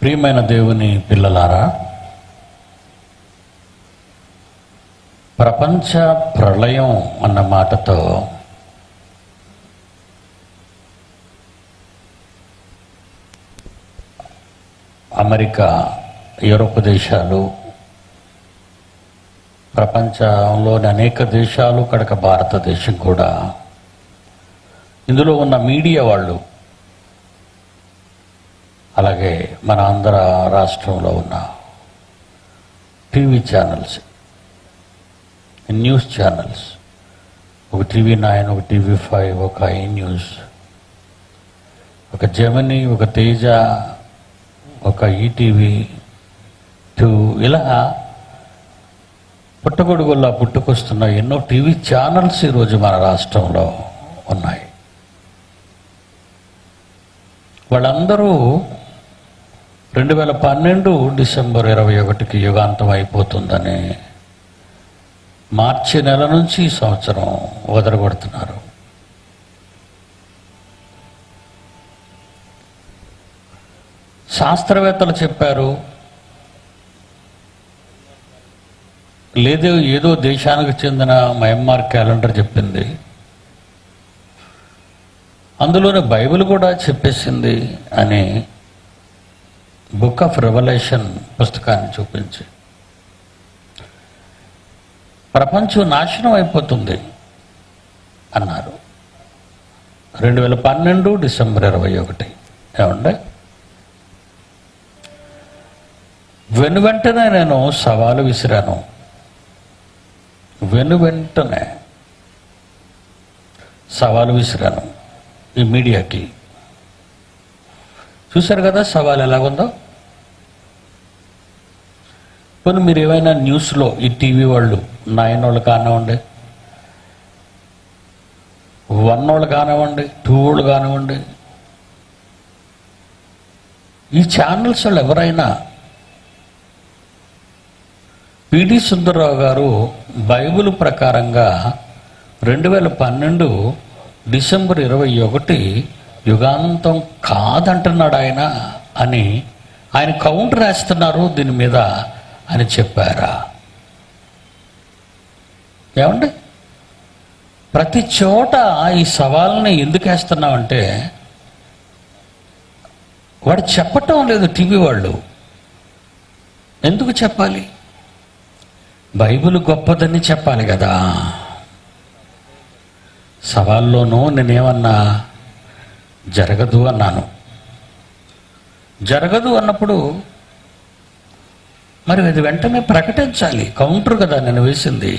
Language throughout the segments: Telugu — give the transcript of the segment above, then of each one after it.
ప్రియమైన దేవుని పిల్లలారా, ప్రపంచ ప్రళయం అన్న మాటతో అమెరికా, యూరోప్ దేశాలు, ప్రపంచంలోని అనేక దేశాలు, కడక భారతదేశం కూడా, ఇందులో ఉన్న మీడియా వాళ్ళు, అలాగే మన ఆంధ్ర రాష్ట్రంలో ఉన్న టీవీ ఛానల్స్, న్యూస్ ఛానల్స్, ఒక TV9, ఒక TV5, ఒక iNews, ఒక జెమిని, ఒక తేజ, ఒక ETV2, ఇలా పుట్టగొడుగుల్లా పుట్టుకొస్తున్న ఎన్నో టీవీ ఛానల్స్ ఈరోజు మన రాష్ట్రంలో ఉన్నాయి. వాళ్ళందరూ 2012 డిసెంబర్ 21కి యుగాంతం అయిపోతుందని మార్చి నెల నుంచి ఈ సంవత్సరం వదలగొడుతున్నారు. శాస్త్రవేత్తలు చెప్పారు, లేదు ఏదో దేశానికి చెందిన మయన్మార్ క్యాలెండర్ చెప్పింది, అందులోనే బైబిల్ కూడా చెప్పేసింది అని బుక్ ఆఫ్ రెవల్యూషన్ పుస్తకాన్ని చూపించి ప్రపంచం నాశనం అయిపోతుంది అన్నారు. 2012 డిసెంబర్ 21. ఏమండి, వెంటనే నేను సవాలు విసిరాను. వెంటనే సవాలు విసిరాను ఈ మీడియాకి. చూశారు కదా సవాల్ ఎలాగుందో. కొన్ని మీరు ఏమైనా న్యూస్లో ఈ టీవీ వాళ్ళు 9 వాళ్ళు కానివ్వండి, 1 వాళ్ళు కానివ్వండి, 2 వాళ్ళు కానివ్వండి, ఈ ఛానల్స్ వాళ్ళు ఎవరైనా పిడి సుందరరావు గారు బైబిల్ ప్రకారంగా 2012 డిసెంబర్ 21 యుగాంతం కాదంటున్నాడు ఆయన అని ఆయన కౌంటర్ వేస్తున్నారు దీని మీద అని చెప్పారా? ఏమండి, ప్రతి చోట ఈ సవాల్ని ఎందుకు వేస్తున్నామంటే వాడు చెప్పటం లేదు. టీవీ వాళ్ళు ఎందుకు చెప్పాలి? బైబిల్ గొప్పదని చెప్పాలి కదా. సవాల్లోనూ నేనేమన్నా జరగదు అన్నాను. జరగదు అన్నప్పుడు మరి అది వెంటనే ప్రకటించాలి. కౌంటర్ కదా నేను వేసింది.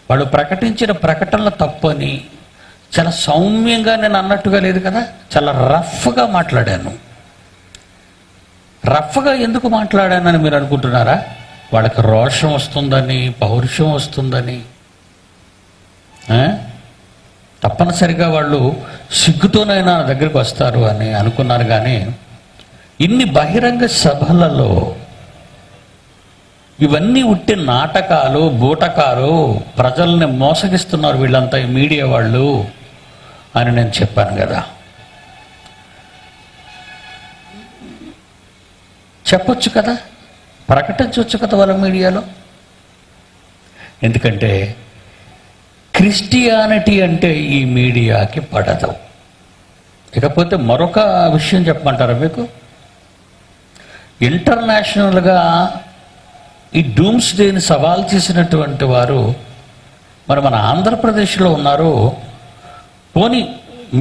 వాళ్ళు ప్రకటించిన ప్రకటనలు తప్పు అని చాలా సౌమ్యంగా నేను అన్నట్టుగా లేదు కదా, చాలా రఫ్గా మాట్లాడాను. రఫ్గా ఎందుకు మాట్లాడానని మీరు అనుకుంటున్నారా? వాళ్ళకి రోషం వస్తుందని, పౌరుషం వస్తుందని, తప్పనిసరిగా వాళ్ళు సిగ్గుతోనైనా దగ్గరికి వస్తారు అని అనుకున్నారు. కానీ ఇన్ని బహిరంగ సభలలో ఇవన్నీ ఉట్టి నాటకాలు, బూటకాలు, ప్రజల్ని మోసగిస్తున్నారు వీళ్ళంతా ఈ మీడియా వాళ్ళు అని నేను చెప్పాను కదా. చెప్పొచ్చు కదా, ప్రకటించవచ్చు కదా వాళ్ళ మీడియాలో. ఎందుకంటే క్రిస్టియానిటీ అంటే ఈ మీడియాకి పడదు. ఇకపోతే మరొక విషయం చెప్పమంటారా మీకు? ఇంటర్నేషనల్గా ఈ డూమ్స్ డేని సవాల్ చేసినటువంటి వారు మన ఆంధ్రప్రదేశ్లో ఉన్నారు. పోనీ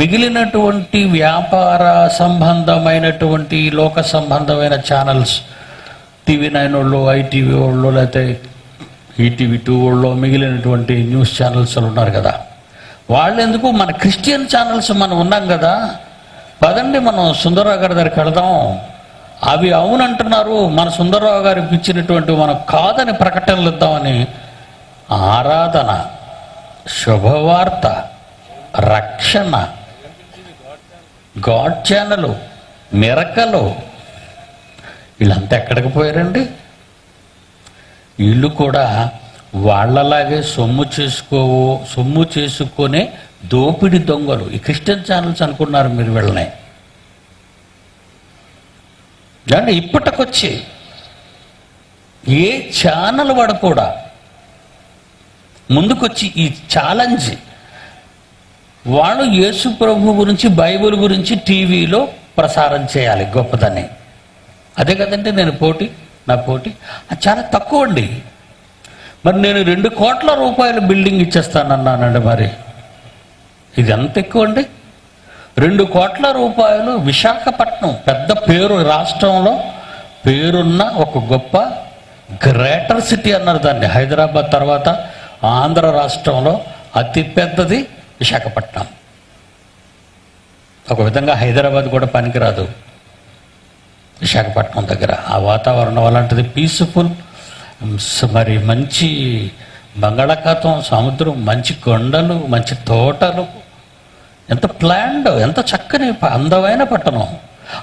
మిగిలినటువంటి వ్యాపార సంబంధమైనటువంటి, లోక సంబంధమైన ఛానల్స్, TV9 వాళ్ళు, ITV వాళ్ళు, లేకపోతే ETV2 వాళ్ళు, మిగిలినటువంటి న్యూస్ ఛానల్స్ ఉన్నారు కదా, వాళ్ళు ఎందుకు? మన క్రిస్టియన్ ఛానల్స్ మనం ఉన్నాం కదా, పదండి మనం సుందరరావు గారి దగ్గరికి వెళదాం. అవి అవునంటున్నారు, మన సుందరరావు గారికి ఇచ్చినటువంటి మనం కాదని ప్రకటనలు ఇద్దామని ఆరాధన, శుభవార్త, రక్షణ, గాడ్ ఛానల్, మిరకలు, వీళ్ళంతా ఎక్కడికి పోయారండి? వీళ్ళు కూడా వాళ్ళలాగే సొమ్ము చేసుకునే దోపిడి దొంగలు. ఈ క్రిస్టియన్ ఛానల్స్ అనుకున్నారు మీరు వీళ్ళని. అంటే ఇప్పటికొచ్చి ఏ ఛానల్ వాడు కూడా ముందుకొచ్చి ఈ ఛాలెంజ్, వాళ్ళు యేసు ప్రభు గురించి, బైబిల్ గురించి టీవీలో ప్రసారం చేయాలి గొప్పదని. అదే కదంటే నా పోటీ అది చాలా తక్కువ అండి. మరి నేను 2 కోట్ల రూపాయల బిల్డింగ్ ఇచ్చేస్తానన్నానండి. మరి ఇది ఎంత ఎక్కువ అండి? 2 కోట్ల రూపాయలు. విశాఖపట్నం పెద్ద పేరు, రాష్ట్రంలో పేరున్న ఒక గొప్ప గ్రేటర్ సిటీ అన్నారు దాన్ని. హైదరాబాద్ తర్వాత ఆంధ్ర రాష్ట్రంలో అతి పెద్దది విశాఖపట్నం. ఒక విధంగా హైదరాబాద్ కూడా పనికిరాదు విశాఖపట్నం దగ్గర. ఆ వాతావరణం అలాంటిది, పీస్ఫుల్, మరి మంచి బంగాళాఖాతం, సముద్రం, మంచి కొండలు, మంచి తోటలు, ఎంత ప్లాన్డ్, ఎంత చక్కని అందమైన పట్టణం.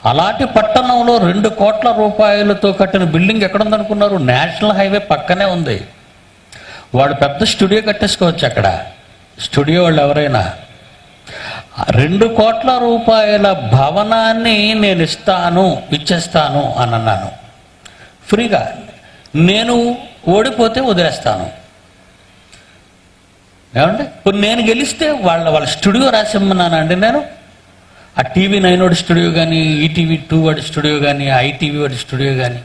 అలాంటి పట్టణంలో 2 కోట్ల రూపాయలతో కట్టిన బిల్డింగ్ ఎక్కడుందనుకున్నారు? నేషనల్ హైవే పక్కనే ఉంది. వాడు పెద్ద స్టూడియో కట్టేసుకోవచ్చు అక్కడ. స్టూడియో వాళ్ళు ఎవరైనా 2 కోట్ల రూపాయల భవనాన్ని నేను ఇచ్చేస్తాను అని అన్నాను ఫ్రీగా. నేను ఓడిపోతే వదిలేస్తాను. ఏమంటే ఇప్పుడు నేను గెలిస్తే వాళ్ళ స్టూడియో రాసిమ్మన్నానండి నేను. ఆ TV9 వాడి స్టూడియో కానీ, ETV2 వాడి స్టూడియో కానీ, ITV వాడి స్టూడియో కానీ,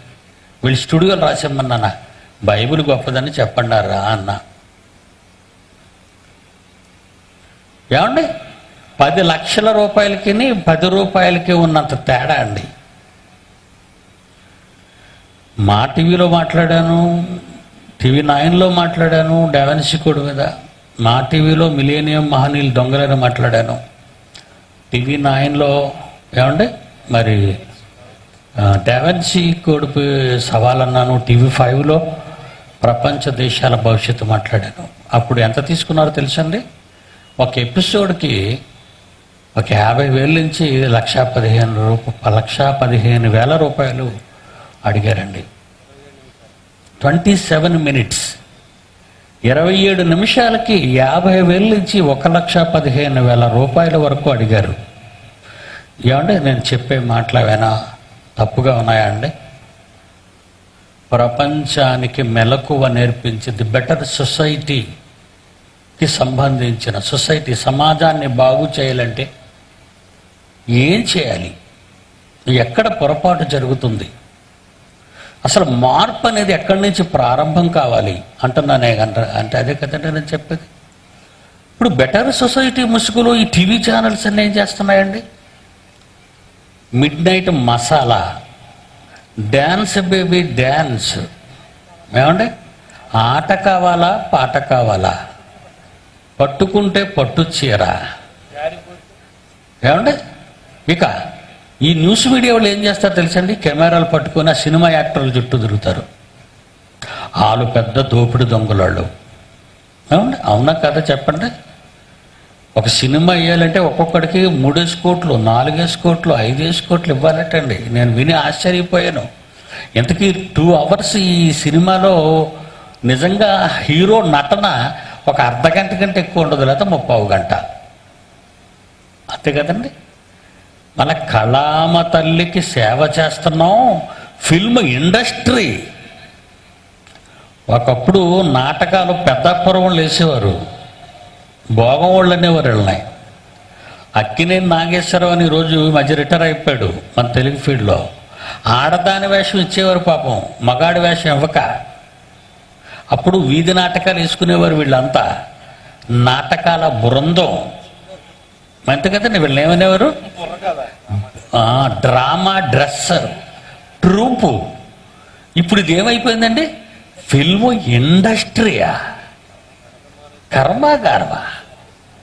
వీళ్ళ స్టూడియోలు రాసిమ్మన్నానా? బైబిల్ గొప్పదని చెప్పండి రా అన్న. ఏమండి 10 లక్షల రూపాయలకి 10 రూపాయలకి ఉన్నంత తేడా అండి. మా టీవీలో మాట్లాడాను, TV9లో మాట్లాడాను డావెన్సీ కోడ్ మీద. మా టీవీలో మిలేనియం మహనీయులు దొంగలని మాట్లాడాను. TV9లో ఏమండి మరి డావెన్సీ కోడ్ సవాలన్నాను. TV5లో ప్రపంచ దేశాల భవిష్యత్తు మాట్లాడాను. అప్పుడు ఎంత తీసుకున్నారో తెలుసండి? ఒక ఎపిసోడ్కి ఒక 50,000 నుంచి 1,15,000 రూపాయలు అడిగారండి. 27 మినిట్స్, 27 నిమిషాలకి 50,000 నుంచి 1,15,000 రూపాయల వరకు అడిగారు. ఏమంటే నేను చెప్పే మాటలు ఏమైనా తప్పుగా ఉన్నాయా అండి? ప్రపంచానికి మెలకువ నేర్పించి ది బెటర్ సొసైటీకి సంబంధించిన సమాజాన్ని బాగు చేయాలంటే ఏం చేయాలి? ఎక్కడ పొరపాటు జరుగుతుంది? అసలు మార్పు అనేది ఎక్కడి నుంచి ప్రారంభం కావాలి అంటున్నానే. అంటే అదే కదండి నేను చెప్పేది. ఇప్పుడు బెటర్ సొసైటీ ముసుగులో ఈ టీవీ ఛానల్స్ అన్నీ ఏం చేస్తున్నాయండి? Mid night masala, dance baby dance, ఏమండి ఆట కావాలా పాట కావాలా, పట్టుకుంటే పట్టు చీర, ఏమండి. ఇక ఈ న్యూస్ మీడియా వాళ్ళు ఏం చేస్తారు తెలుసండి? కెమెరాలు పట్టుకొని ఆ సినిమా యాక్టర్ల చుట్టూ తిరుగుతారు. వాళ్ళు పెద్ద దోపిడి దొంగలాళ్ళు. ఏమండి అవునా కదా చెప్పండి? ఒక సినిమా వేయాలంటే ఒక్కొక్కడికి 3 కోట్లు 4 కోట్లు 5 కోట్లు ఇవ్వాలటండి. నేను విని ఆశ్చర్యపోయాను. ఇంతకీ 2 అవర్స్ ఈ సినిమాలో నిజంగా హీరో నటన ఒక అర్ధగంట కంటే ఎక్కువ ఉండదు, లేదా 30 గంట, అంతే కదండి. మన కళామ తల్లికి సేవ చేస్తున్నాం. ఫిల్మ్ ఇండస్ట్రీ ఒకప్పుడు నాటకాలు పెద్దాపురం వేసేవారు, భోగం వాళ్ళు అనేవారు వెళ్ళినాయి. అక్కినేని నాగేశ్వరరావు అని ఈరోజు మధ్య రిటైర్ అయిపోయాడు మన తెలుగు ఫీల్డ్లో. ఆడదాని వేషం ఇచ్చేవారు పాపం, మగాడి వేషం ఇవ్వక. అప్పుడు వీధి నాటకాలు వేసుకునేవారు వీళ్ళంతా, నాటకాల బృందం. అంతే కదండి. వీళ్ళని ఏమనేవారు? Drama dress troupe. ఇప్పుడు ఇది ఏమైపోయిందండి? ఫిల్ము ఇండస్ట్రీయా, కర్మాగారమా,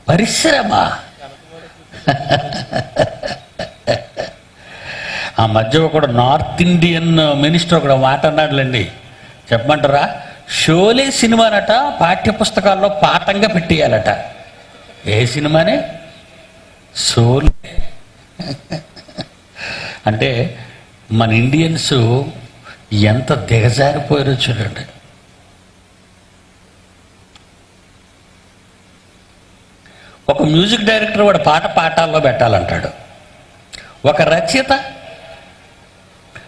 పరిశ్రమ. ఆ మధ్య ఒకడు నార్త్ ఇండియన్ మినిస్టర్ ఒకడు మాట అన్నాడులేండి, చెప్పమంటారా? షోలే సినిమానట పాఠ్యపుస్తకాల్లో పాఠంగా పెట్టేయాలట. ఏ సినిమానే? షోలే. అంటే మన ఇండియన్స్ ఎంత దిగజారిపోయారో చూడండి. ఒక మ్యూజిక్ డైరెక్టర్ వాడు పాఠాల్లో పెట్టాలంటాడు. ఒక రచయిత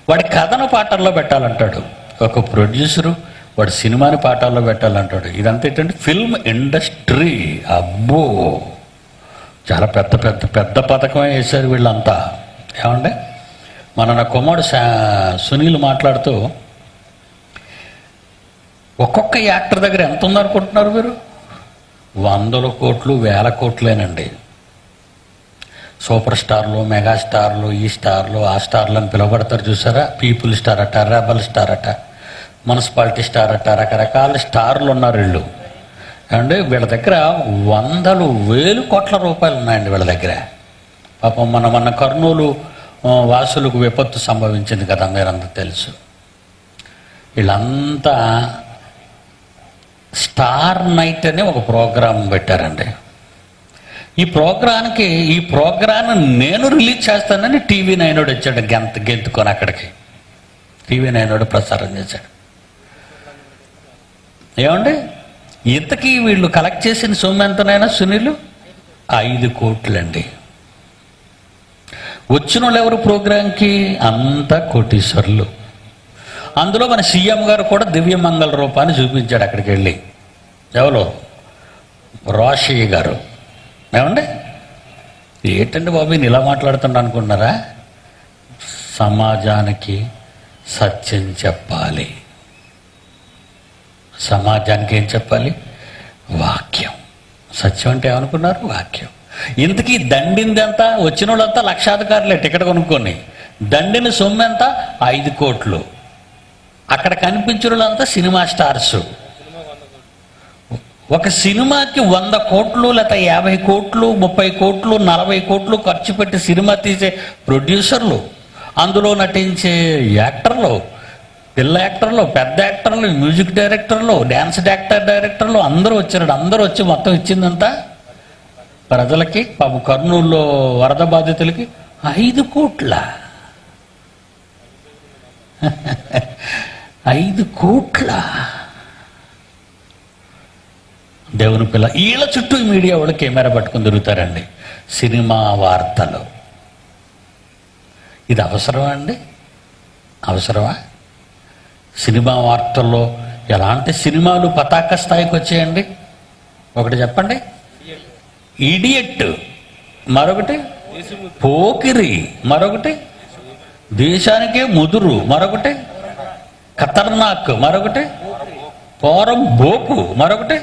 వాడి కథను పాటల్లో పెట్టాలంటాడు ఒక ప్రొడ్యూసరు, వాడు సినిమాని పాఠాల్లో పెట్టాలంటాడు. ఇదంతా ఏంటంటే ఫిల్మ్ ఇండస్ట్రీ. అబ్బో, చాలా పెద్ద పెద్ద పెద్ద పథకమే వేశారు వీళ్ళంతా. ఏమంటే నా కుమారుడు సునీల్ మాట్లాడుతూ, ఒక్కొక్క యాక్టర్ దగ్గర ఎంత ఉందనుకుంటున్నారు మీరు? 100 కోట్లు 1000 కోట్లేనండి. సూపర్ స్టార్లు, మెగాస్టార్లు, ఈ స్టార్లు ఆ స్టార్లు అని పిలువబడతారు చూసారా? పీపుల్ స్టార్ అట, రెబల్ స్టార్ అట, మున్సిపాలిటీ స్టార్ అట, రకరకాల స్టార్లు ఉన్నారు వీళ్ళు. అంటే వీళ్ళ దగ్గర 100,000 కోట్ల రూపాయలు ఉన్నాయండి వీళ్ళ దగ్గర. పాపం మన కర్నూలు వాసులకు విపత్తు సంభవించింది కదా, మీరంతా తెలుసు. వీళ్ళంతా స్టార్ నైట్ అనే ఒక ప్రోగ్రాం పెట్టారండి. ఈ ప్రోగ్రాం నేను రిలీజ్ చేస్తానని టీవీ నైనోడు వచ్చాడు, గెంతుకొని అక్కడికి. టీవీ నైనోడు ప్రసారం చేశాడు. ఏమండి, ఇంతకీ వీళ్ళు కలెక్ట్ చేసిన సొమ్ము ఎంతనైనా సునీల్? 5 కోట్లండి. వచ్చిన వాళ్ళు ఎవరు ప్రోగ్రాంకి? అంతా కోటీశ్వర్లు. అందులో మన సీఎం గారు కూడా దివ్యమంగళ రూపాన్ని చూపించాడు అక్కడికి వెళ్ళి. ఎవరు? రోషయ్య గారు. ఏమండి, ఏంటండి బాబు నేను ఇలా మాట్లాడుతున్నా అనుకుంటున్నారా? సమాజానికి సత్యం చెప్పాలి. సమాజానికి ఏం చెప్పాలి? వాక్యం. సత్యం అంటే ఏమనుకున్నారు? వాక్యం. ఇంతకీ దండింది ఎంత? వచ్చిన వాళ్ళంతా లక్షాధికారులే టికెట్ కొనుక్కొని. దండిన సొమ్ము ఎంత? 5 కోట్లు. అక్కడ కనిపించిన వాళ్ళంతా సినిమా స్టార్స్. ఒక సినిమాకి 100 కోట్లు లేక 50 కోట్లు 30 కోట్లు 40 కోట్లు ఖర్చు పెట్టి సినిమా తీసే ప్రొడ్యూసర్లు, అందులో నటించే యాక్టర్లు, పిల్ల యాక్టర్లు, పెద్ద యాక్టర్లు, మ్యూజిక్ డైరెక్టర్లు, డ్యాన్స్ డైరెక్టర్లు అందరూ వచ్చారు. అందరూ వచ్చి మొత్తం ఇచ్చిందంతా ప్రజలకి, పాపం కర్నూలులో వరద బాధితులకి 5 కోట్ల 5 కోట్ల. దేవుని పిల్ల వీళ్ళ చుట్టూ మీడియా వాళ్ళు కెమెరా పట్టుకుని తిరుగుతారండి. సినిమా వార్తలు. ఇది అవసరమా అండి? అవసరమా? సినిమా వార్తల్లో ఎలాంటి సినిమాలు పతాక స్థాయికి వచ్చాయండి? ఒకటి చెప్పండి. ఇడియట్, మరొకటి పోకిరి, మరొకటి దేశానికే ముదురు, మరొకటి ఖతర్నాక్, మరొకటి పోరం బోకు, మరొకటి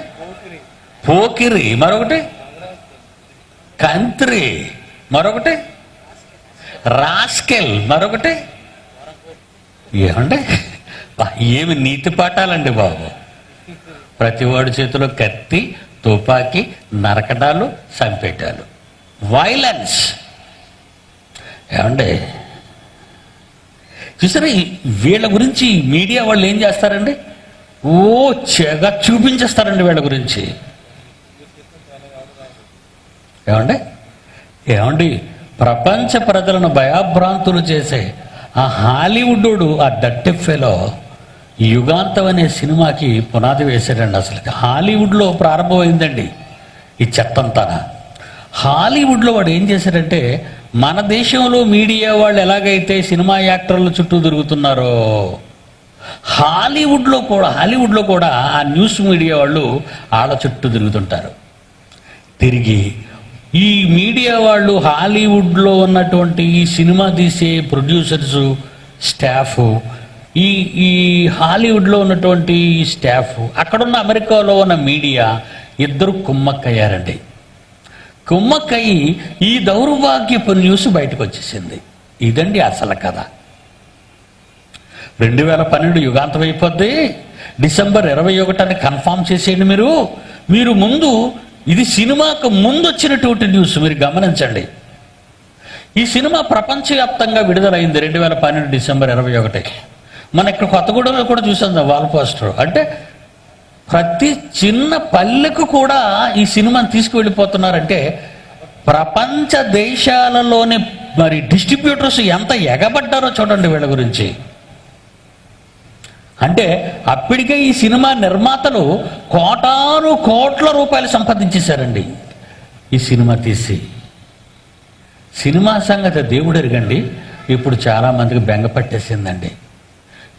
పోకిరి, మరొకటి కంత్రి, మరొకటి రాస్కెల్, మరొకటి. ఏమండి, ఏమి నీతి పాఠాలండి బాబు. ప్రతివాడి చేతిలో కత్తి, తుపాకీ, నరకటాలు, చంపేటాలు, వైలెన్స్. ఏమండి, చూసారా వీళ్ళ గురించి మీడియా వాళ్ళు ఏం చేస్తారండి? ఓ చెగ చూపించేస్తారండి వీళ్ళ గురించి. ఏమండి ప్రపంచ ప్రజలను భయాభ్రాంతులు చేసే ఆ హాలీవుడ్, ఆ డర్టీ ఫెలో యుగాంతం అనే సినిమాకి పునాది వేశాడండి. అసలు హాలీవుడ్లో ప్రారంభమైందండి ఈ చెత్తంతా. హాలీవుడ్లో వాడు ఏం చేశాడంటే, మన దేశంలో మీడియా వాళ్ళు ఎలాగైతే సినిమా యాక్టర్ల చుట్టూ తిరుగుతున్నారో, హాలీవుడ్లో కూడా ఆ న్యూస్ మీడియా వాళ్ళు వాళ్ళ చుట్టూ తిరుగుతుంటారు. తిరిగి ఈ మీడియా వాళ్ళు హాలీవుడ్లో ఉన్నటువంటి ఈ సినిమా తీసే ప్రొడ్యూసర్సు, స్టాఫ్, ఈ హాలీవుడ్లో ఉన్నటువంటి ఈ స్టాఫ్, అక్కడున్న అమెరికాలో ఉన్న మీడియా ఇద్దరు కుమ్మక్కయ్యారండి. కుమ్మక్కయ్యి ఈ దౌర్భాగ్యపు న్యూస్ బయటకు వచ్చేసింది. ఇదండి అసలు కథ. 2012 యుగాంతం అయిపోద్ది. డిసెంబర్ 21 కన్ఫామ్ చేసేయండి మీరు ముందు. ఇది సినిమాకు ముందు వచ్చినటువంటి న్యూస్, మీరు గమనించండి. ఈ సినిమా ప్రపంచవ్యాప్తంగా విడుదలైంది 2012 డిసెంబర్ 21. మన ఇక్కడ కొత్తగూడెంలో కూడా చూసాం వాల్ పోస్టర్. అంటే ప్రతి చిన్న పల్లెకు కూడా ఈ సినిమాని తీసుకువెళ్ళిపోతున్నారంటే ప్రపంచ దేశాలలోని మరి డిస్ట్రిబ్యూటర్స్ ఎంత ఎగబడ్డారో చూడండి వీళ్ళ గురించి. అంటే అప్పటికే ఈ సినిమా నిర్మాతలు కోటాను కోట్ల రూపాయలు సంపాదించేశారండి ఈ సినిమా తీసి. సినిమా సంగతి దేవుడు ఎరగండి. ఇప్పుడు చాలామందికి బెంగ పట్టేసిందండి.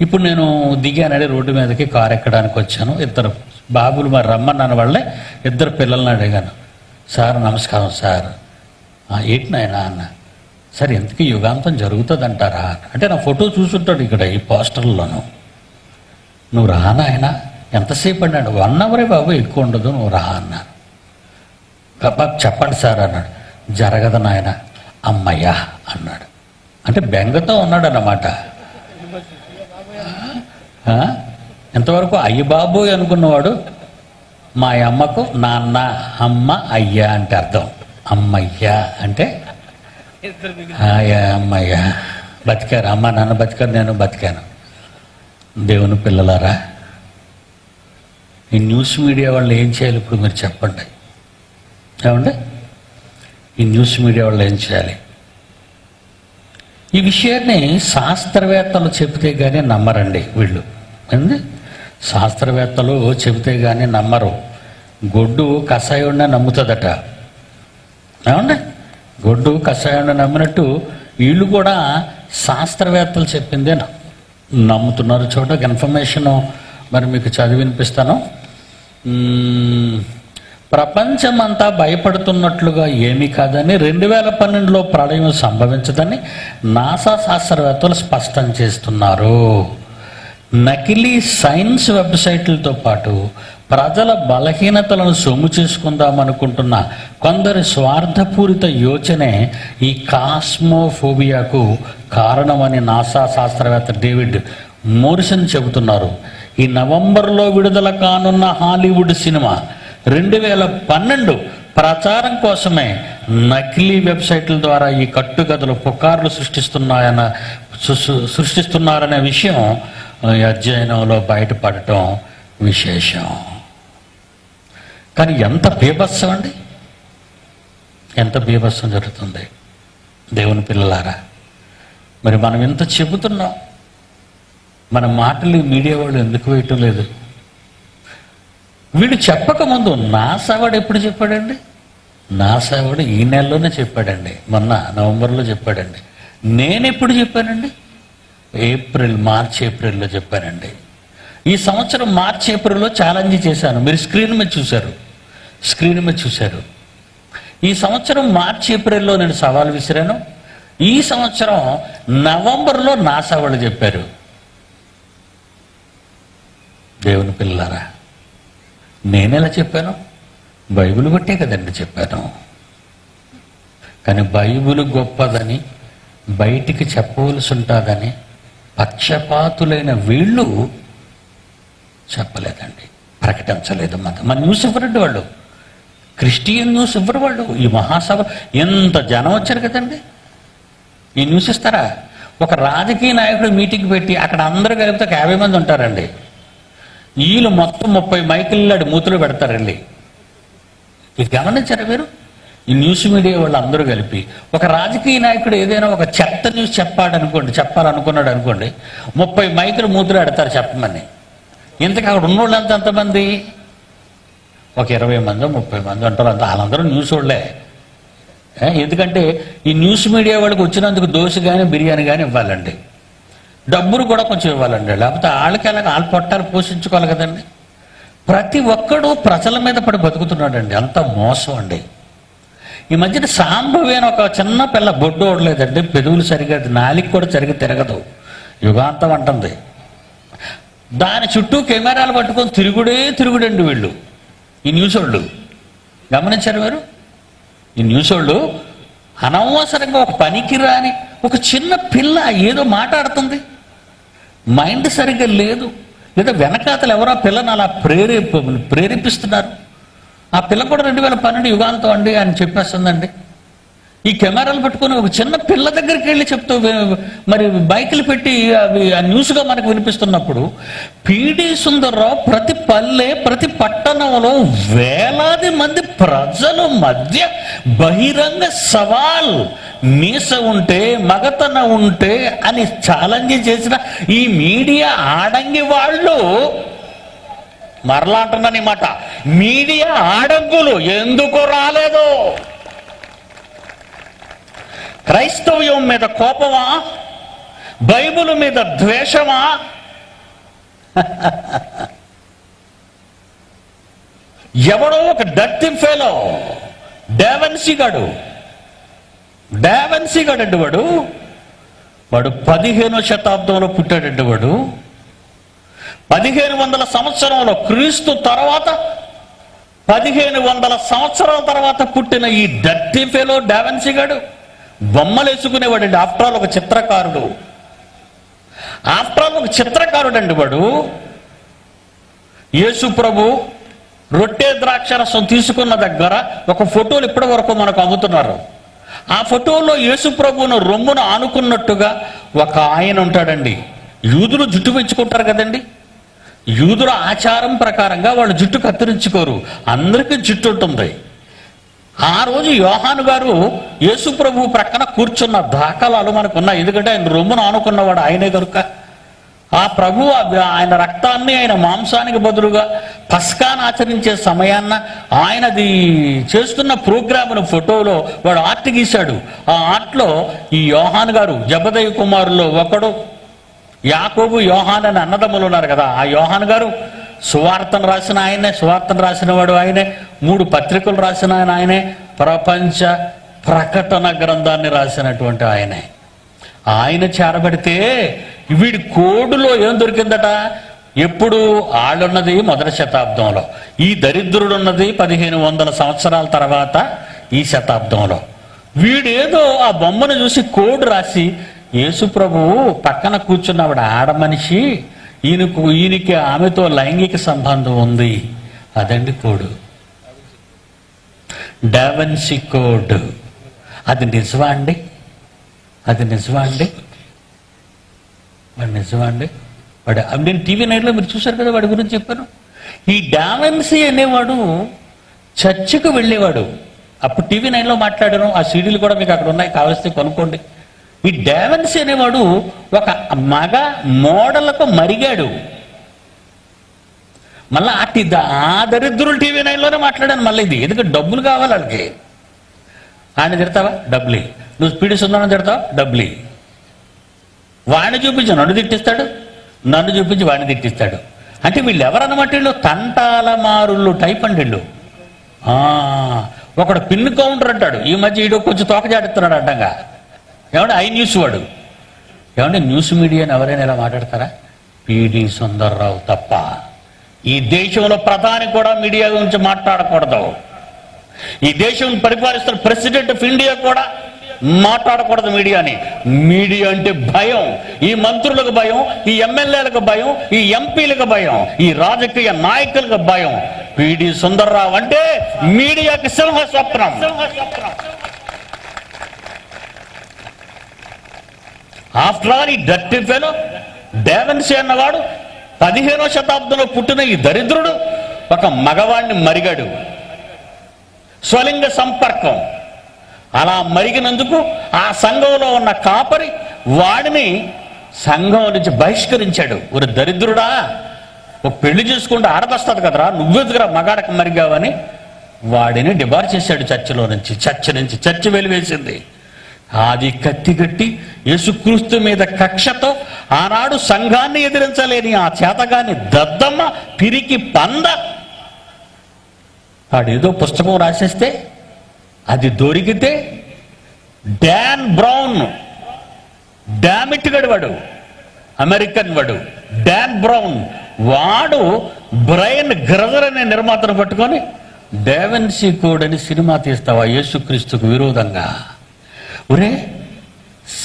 ఇప్పుడు నేను దిగానండి రోడ్డు మీదకి, కారు ఎక్కడానికి వచ్చాను. ఇద్దరు బాబులు మరి రమ్మన్నాను వాళ్ళే, ఇద్దరు పిల్లల్ని అడిగాను, సార్ నమస్కారం సార్. ఏంటి నాయనా అన్న. సార్ ఎందుకు యుగాంతం జరుగుతుందంటారా అంటే, నా ఫోటో చూసుంటాడు ఇక్కడ ఈ పోస్టర్లోను. నువ్వు రా నాయన. ఎంతసేపు అన్నాడు. 1 అవరే బాబు, ఎక్కువ ఉండదు, నువ్వు రా అన్నాను. బాబు చెప్పండి సార్ అన్నాడు. జరగదు నాయన. అమ్మయ్యా అన్నాడు. అంటే బెంగతో ఉన్నాడు అన్నమాట. ఎంతవరకు అయ్య బాబోయ్ అనుకున్నవాడు మా అమ్మకు నాన్న, అమ్మ, అయ్యా అంటే అర్థం. అమ్మయ్యా అంటే అమ్మయ్యా, బతికారు, అమ్మ నాన్న బతికారు, నేను బతికాను. దేవుని పిల్లలారా, ఈ న్యూస్ మీడియా వాళ్ళు ఏం చేయాలి ఇప్పుడు మీరు చెప్పండి. ఏమండి, ఈ న్యూస్ మీడియా వాళ్ళు ఏం చేయాలి? ఈ విషయాన్ని శాస్త్రవేత్తలు చెబితే కానీ నమ్మరండి వీళ్ళు. ఏంది, శాస్త్రవేత్తలు చెబితే కానీ నమ్మరు. గొడ్డు కషాయుడిని నమ్ముతుందట. ఏమండి, గొడ్డు కషాయుడిని నమ్మినట్టు వీళ్ళు కూడా శాస్త్రవేత్తలు చెప్పిందే నమ్ముతున్నారు. చోట ఇన్ఫర్మేషన్ మరి మీకు చదివి వినిపిస్తాను. ప్రపంచమంతా భయపడుతున్నట్లుగా ఏమీ కాదని, 2012లో ప్రళయం సంభవించదని నాసా శాస్త్రవేత్తలు స్పష్టం చేస్తున్నారు. నకిలీ సైన్స్ వెబ్సైట్లతో పాటు ప్రజల బలహీనతలను సొమ్ము చేసుకుందామనుకుంటున్న కొందరి స్వార్థపూరిత యోచనే ఈ కాస్మోఫోబియాకు కారణమని నాసా శాస్త్రవేత్త డేవిడ్ మోరిసన్ చెబుతున్నారు. ఈ నవంబర్లో విడుదల కానున్న హాలీవుడ్ సినిమా 2012 ప్రచారం కోసమే నకిలీ వెబ్సైట్ల ద్వారా ఈ కట్టుకథలు పుకార్లు సృష్టిస్తున్నారనే విషయం ఈ అధ్యయనంలో బయటపడటం విశేషం. కానీ ఎంత బీభత్సం అండి, ఎంత బీభత్సం జరుగుతుంది దేవుని పిల్లలారా. మరి మనం ఎంత చెబుతున్నాం, మన మాటలు మీడియా వాళ్ళు ఎందుకు వేయటం లేదు? వీడు చెప్పకముందు నాసావాడు ఎప్పుడు చెప్పాడండి? నాసావాడు ఈ నెలలోనే చెప్పాడండి, మొన్న నవంబర్లో చెప్పాడండి. నేను ఎప్పుడు చెప్పానండి? మార్చ్ ఏప్రిల్లో చెప్పానండి. ఈ సంవత్సరం మార్చ్ ఏప్రిల్లో ఛాలెంజ్ చేశాను. మీరు స్క్రీన్ మీద చూశారు. ఈ సంవత్సరం మార్చ్ ఏప్రిల్లో నేను సవాల్ విసిరాను. ఈ సంవత్సరం నవంబర్లో నాసా వాళ్ళు చెప్పారు. దేవుని పిల్లలారా, నేనెలా చెప్పాను? బైబిల్ బట్టే కదండి చెప్పాను. కానీ బైబిల్ గొప్పదని, బయటికి చెప్పవలసి ఉంటుందని పక్షపాతులైన వీళ్ళు చెప్పలేదండి, ప్రకటించలేదు. మన న్యూస్ ఇవ్వరండి వాళ్ళు, క్రిస్టియన్ న్యూస్ ఇవ్వరు వాళ్ళు. ఈ మహాసభ ఎంత జనం వచ్చారు కదండి, ఈ న్యూస్ ఇస్తారా? ఒక రాజకీయ నాయకుడు మీటింగ్ పెట్టి అక్కడ అందరూ కలిపితే 50 మంది ఉంటారండి. వీళ్ళు మొత్తం 30 మైకులు మూతులు పెడతారండి. ఇది గమనించారా మీరు? ఈ న్యూస్ మీడియా వాళ్ళు అందరూ కలిపి ఒక రాజకీయ నాయకుడు ఏదైనా ఒక చెత్త న్యూస్ చెప్పాలనుకున్నాడు అనుకోండి, 30 మైకులు మూతులు పెడతారు చెప్పమని. ఇంతకు అక్కడ ఉన్నోళ్ళు ఎంతమంది? ఒక 20 మందో 30 మంది అంటారు. వాళ్ళందరూ న్యూస్ వాళ్ళే. ఎందుకంటే ఈ న్యూస్ మీడియా వాళ్ళకి వచ్చినందుకు దోశ కానీ బిర్యానీ కానీ ఇవ్వాలండి, డబ్బులు కూడా కొంచెం ఇవ్వాలండి. లేకపోతే వాళ్ళకి వాళ్ళ పొట్టాలు పోషించుకోవాలి కదండి. ప్రతి ఒక్కడు ప్రజల మీద పడి బతుకుతున్నాడండి. అంత మోసం అండి. ఈ మధ్యన సాంబవి అని ఒక చిన్న పిల్ల బొడ్డు ఓడలేదండి, పెదవులు సరిగా, నాలికి కూడా సరిగ్గా తిరగదు, యుగాంతం అంటుంది. దాని చుట్టూ కెమెరాలు పట్టుకొని తిరుగుడండి వీళ్ళు, ఈ న్యూస్ వాళ్ళు. గమనించారు మీరు? ఈ న్యూస్ వాళ్ళు అనవసరంగా ఒక పనికిరాని ఒక చిన్న పిల్ల ఏదో మాట్లాడుతుంది, మైండ్ సరిగ్గా లేదు, లేదా వెనకాతలు ఎవరో పిల్లని అలా ప్రేరేపిస్తున్నారు. ఆ పిల్ల కూడా 2012 యుగాంతం అండి అని చెప్పేస్తుందండి. ఈ కెమెరాలు పట్టుకొని ఒక చిన్న పిల్ల దగ్గరికి వెళ్ళి చెప్తూ మరి బైకులు పెట్టి అవి ఆ న్యూస్గా మనకు వినిపిస్తున్నప్పుడు, పిడి సుందర్రావు ప్రతి పల్లె ప్రతి పట్టణంలో వేలాది మంది ప్రజల మధ్య బహిరంగ సవాల్, మీస ఉంటే మగతన ఉంటే అని ఛాలెంజ్ చేసిన ఈ మీడియా ఆడంగి వాళ్ళు, మరలా అంటున్నాను ఈ మాట, మీడియా ఆడంగులు ఎందుకు రాలేదు? క్రైస్తవ్యం మీద కోపమా, బైబిల్ మీద ద్వేషమా? ఎవడో ఒక డర్టీ ఫెలో డావెన్సీ గాడు అండి వాడు 15వ శతాబ్దంలో పుట్టాడండి వాడు. 1500 సంవత్సరంలో క్రీస్తు తర్వాత 1500 సంవత్సరాల తర్వాత పుట్టిన ఈ డర్టీ ఫెలో డావెన్సీ గాడు బొమ్మలు వేసుకునేవాడండి. ఆఫ్టర్ ఆల్ ఒక చిత్రకారుడు అండి వాడు. యేసు ప్రభు రొట్టె ద్రాక్షరసం తీసుకున్న దగ్గర ఒక ఫోటోలు ఇప్పటి వరకు మనకు అమ్ముతున్నారు. ఆ ఫోటోలో యేసు ప్రభువును రొమ్మును ఆనుకున్నట్టుగా ఒక ఆయన ఉంటాడండి. యూదులు జుట్టు పెంచుకుంటారు కదండి. యూదుల ఆచారం ప్రకారంగా వాళ్ళు జుట్టు కత్తిరించుకోరు, అందరికీ జుట్టు ఉంటుంది. ఆ రోజు యోహాను గారు యేసు ప్రభు ప్రక్కన కూర్చున్న దాఖలాలు మనకున్నాయి. ఎందుకంటే ఆయన రొమ్మును ఆనుకున్నవాడు ఆయనే కనుక. ఆ ప్రభు ఆయన రక్తాన్ని, ఆయన మాంసానికి బదులుగా పస్కాను ఆచరించే సమయాన్న ఆయనది చేస్తున్న ప్రోగ్రామును ఫోటోలో వాడు ఆర్ట్ గీశాడు. ఆ ఆర్ట్లో ఈ యోహాను గారు జబదయి కుమారుల్లో ఒకడు, యాకోబు యోహాన్ అని అన్నదమ్ములు ఉన్నారు కదా, ఆ యోహాను గారు సువార్తను రాసిన ఆయనే, సువార్తను రాసిన వాడు ఆయనే, 3 పత్రికలు రాసిన ఆయనే, ప్రపంచ ప్రకటన గ్రంథాన్ని రాసినటువంటి ఆయనే. ఆయన చేరబడితే వీడి కోడులో ఏం దొరికిందట? ఎప్పుడు ఆళ్ళున్నది 1వ శతాబ్దంలో, ఈ దరిద్రుడు ఉన్నది 1500 సంవత్సరాల తర్వాత ఈ శతాబ్దంలో. వీడేదో ఆ బొమ్మను చూసి కోడ్ రాసి, యేసు ప్రభువు పక్కన కూర్చున్నవాడు ఆడ మనిషి, ఈయనకి ఆమెతో లైంగిక సంబంధం ఉంది, అదండి కోడ్, డావెన్సీ కోడ్. అది నిజమా అండి? వాడు నిజమా అండి? నేను టీవీ నైట్లో మీరు చూశారు కదా, వాడి గురించి చెప్పాను. ఈ డావెన్సీ అనేవాడు చర్చికి వెళ్ళేవాడు. అప్పుడు టీవీ నైన్లో మాట్లాడాను, ఆ సీడీలు కూడా మీకు అక్కడ ఉన్నాయి, కావలిస్తే కొనుక్కోండి. ఈ డావెన్సీ అనేవాడు ఒక మగ మోడలకు మరిగాడు. మళ్ళీ ఆ దరిద్రులు టీవీ నైన్లోనే మాట్లాడాను మళ్ళీ ఇది. ఎందుకంటే డబ్బులు కావాలి వాళ్ళకి. ఆయన తిడతావా? డబ్బులి. నువ్వు స్పీడ్ సుందరం తిడతావా? డబ్బులి. వాడిని చూపించి నన్ను తిట్టిస్తాడు, నన్ను చూపించి వాడిని తిట్టిస్తాడు. అంటే వీళ్ళు ఎవరన్నమాట? వీళ్ళు తంటాల మారుళ్ళు టైప్ అండి వీళ్ళు. ఒకడు పిన్ కౌంటర్ అంటాడు. ఈ మధ్య ఈడో కొంచెం తోకజాడుతున్నాడు అడ్డంగా. ఏమంటే ఐ న్యూస్ వాడు. ఏమంటే న్యూస్ మీడియాని ఎవరైనా ఇలా మాట్లాడతారా? పిడి సుందర్రావు తప్ప. ఈ దేశంలో ప్రధాని కూడా మీడియా గురించి మాట్లాడకూడదు. ఈ దేశం పరిపాలిస్తున్న ప్రెసిడెంట్ ఆఫ్ ఇండియా కూడా మాట్లాడకూడదు మీడియాని. మీడియా అంటే భయం. ఈ మంత్రులకు భయం, ఈ ఎమ్మెల్యేలకు భయం, ఈ ఎంపీలకు భయం, ఈ రాజకీయ నాయకులకు భయం. పిడి సుందర్రావు అంటే మీడియాకి సింహ స్వప్నం. ఆఫ్టర్ ఆల్ ఈ డర్టీ ఫెలో డావెన్సీ అన్నవాడు 15వ శతాబ్దంలో పుట్టిన ఈ దరిద్రుడు ఒక మగవాడిని మరిగాడు. స్వలింగ సంపర్కం. అలా మరిగినందుకు ఆ సంఘంలో ఉన్న కాపరి వాడిని సంఘం నుంచి బహిష్కరించాడు. ఒక దరిద్రుడా, ఒక పెళ్లి చేసుకుంటే ఆడదొస్తుంది కదరా, నువ్వెదుగురా మగాడకు మరిగావని వాడిని డిబార్ చేశాడు చర్చిలో నుంచి. చర్చి వెలివేసింది. అది కత్తిగట్టి యేసుక్రీస్తు మీద కక్షతో ఆనాడు సంఘాన్ని ఎదిరించలేని ఆ చేతగాని దద్దమ్మ, పిరికి పంద, వాడేదో పుస్తకం రాసేస్తే అది దొరికితే డాన్ బ్రౌన్, డామిట్ గడు వాడు, అమెరికన్ వాడు డాన్ బ్రౌన్, వాడు బ్రైన్ గ్రజర్ అనే నిర్మాతను పట్టుకొని డావెన్సీ కోడ్ అని సినిమా తీస్తావా యేసుక్రీస్తుకు విరోధంగా? ఒరే,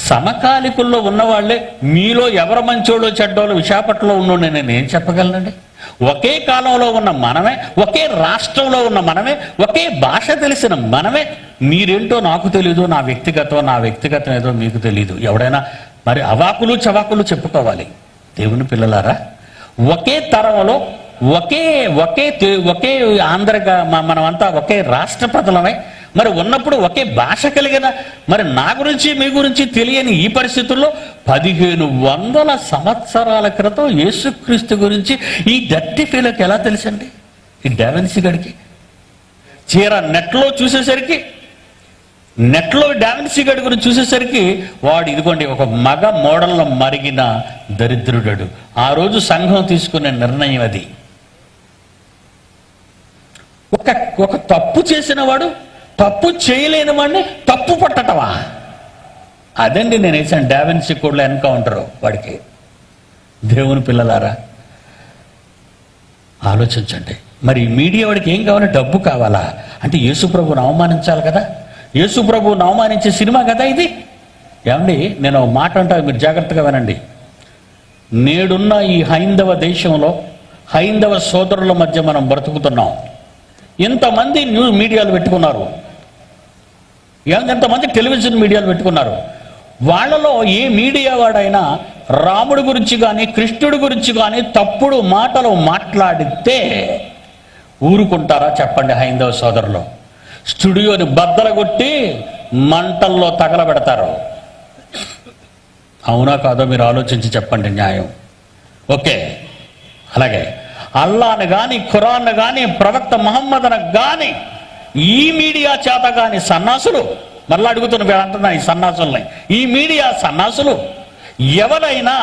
సమకాలికుల్లో ఉన్నవాళ్లే మీలో ఎవరు మంచోడో చెడ్డోలో విశాఖపట్నంలో ఉన్నోడు నేనేం చెప్పగలనండి? ఒకే కాలంలో ఉన్న మనమే, ఒకే రాష్ట్రంలో ఉన్న మనమే, ఒకే భాష తెలిసిన మనమే. మీరేంటో నాకు తెలీదు, నా వ్యక్తిగతం ఏదో మీకు తెలీదు. ఎవడైనా మరి అవాకులు చవాకులు చెప్పుకోవాలి. దేవుని పిల్లలారా, ఒకే తరంలో ఒకే ఆంధ్రగా మనమంతా ఒకే రాష్ట్ర ప్రజలమై మరి ఉన్నప్పుడు ఒకే భాష కలిగిన మరి నా గురించి మీ గురించి తెలియని ఈ పరిస్థితుల్లో 1500 సంవత్సరాల క్రితం యేసుక్రీస్తు గురించి ఈ డర్టీ ఫెలోకి ఎలా తెలుసండి? ఈ డావెన్సీ గడికి చీర నెట్లో చూసేసరికి నెట్లో డావిన్సీ గడి గురించి చూసేసరికి వాడు ఇదిగోండి ఒక మగ మోడల్లో మరిగిన దరిద్రుడు. ఆ రోజు సంఘం తీసుకునే నిర్ణయం అది. ఒక తప్పు చేసిన వాడు తప్పు చేయలేని వాడిని తప్పు పట్టటమా? అదండి నేను వేసాను డావిన్సీ కోడ్లో ఎన్కౌంటరు వాడికి. దేవుని పిల్లలారా ఆలోచించండి. మరి మీడియా వాడికి ఏం కావాలి? డబ్బు కావాలా? అంటే యేసుప్రభుని అవమానించాలి కదా. యేసుప్రభుని అవమానించే సినిమా కదా ఇది. ఏమండి నేను ఒక మాట అంటా, మీరు జాగ్రత్తగా వినండి. నేడున్న ఈ హైందవ దేశంలో హైందవ సోదరుల మధ్య మనం బ్రతుకుతున్నాం. ఎంతమంది న్యూస్ మీడియాలు పెట్టుకున్నారు, ఎంతమంది టెలివిజన్ మీడియాలు పెట్టుకున్నారు. వాళ్ళలో ఏ మీడియా వాడైనా రాముడి గురించి కానీ కృష్ణుడి గురించి కానీ తప్పుడు మాటలు మాట్లాడితే ఊరుకుంటారా చెప్పండి? హైందవ సోదరులు స్టూడియోని బద్దలగొట్టి మంటల్లో తగలబెడతారు. అవునా కాదో మీరు ఆలోచించి చెప్పండి న్యాయం. ఓకే, అలాగే అల్లాను కానీ ఖురాన్ కానీ ప్రవక్త మహమ్మద్ను కానీ ఈ మీడియా చేత కానీ సన్నాసులు, మరలా అడుగుతున్న అంటున్నా ఈ సన్నాసుల్ని, ఈ మీడియా సన్నాసులు ఎవరైనా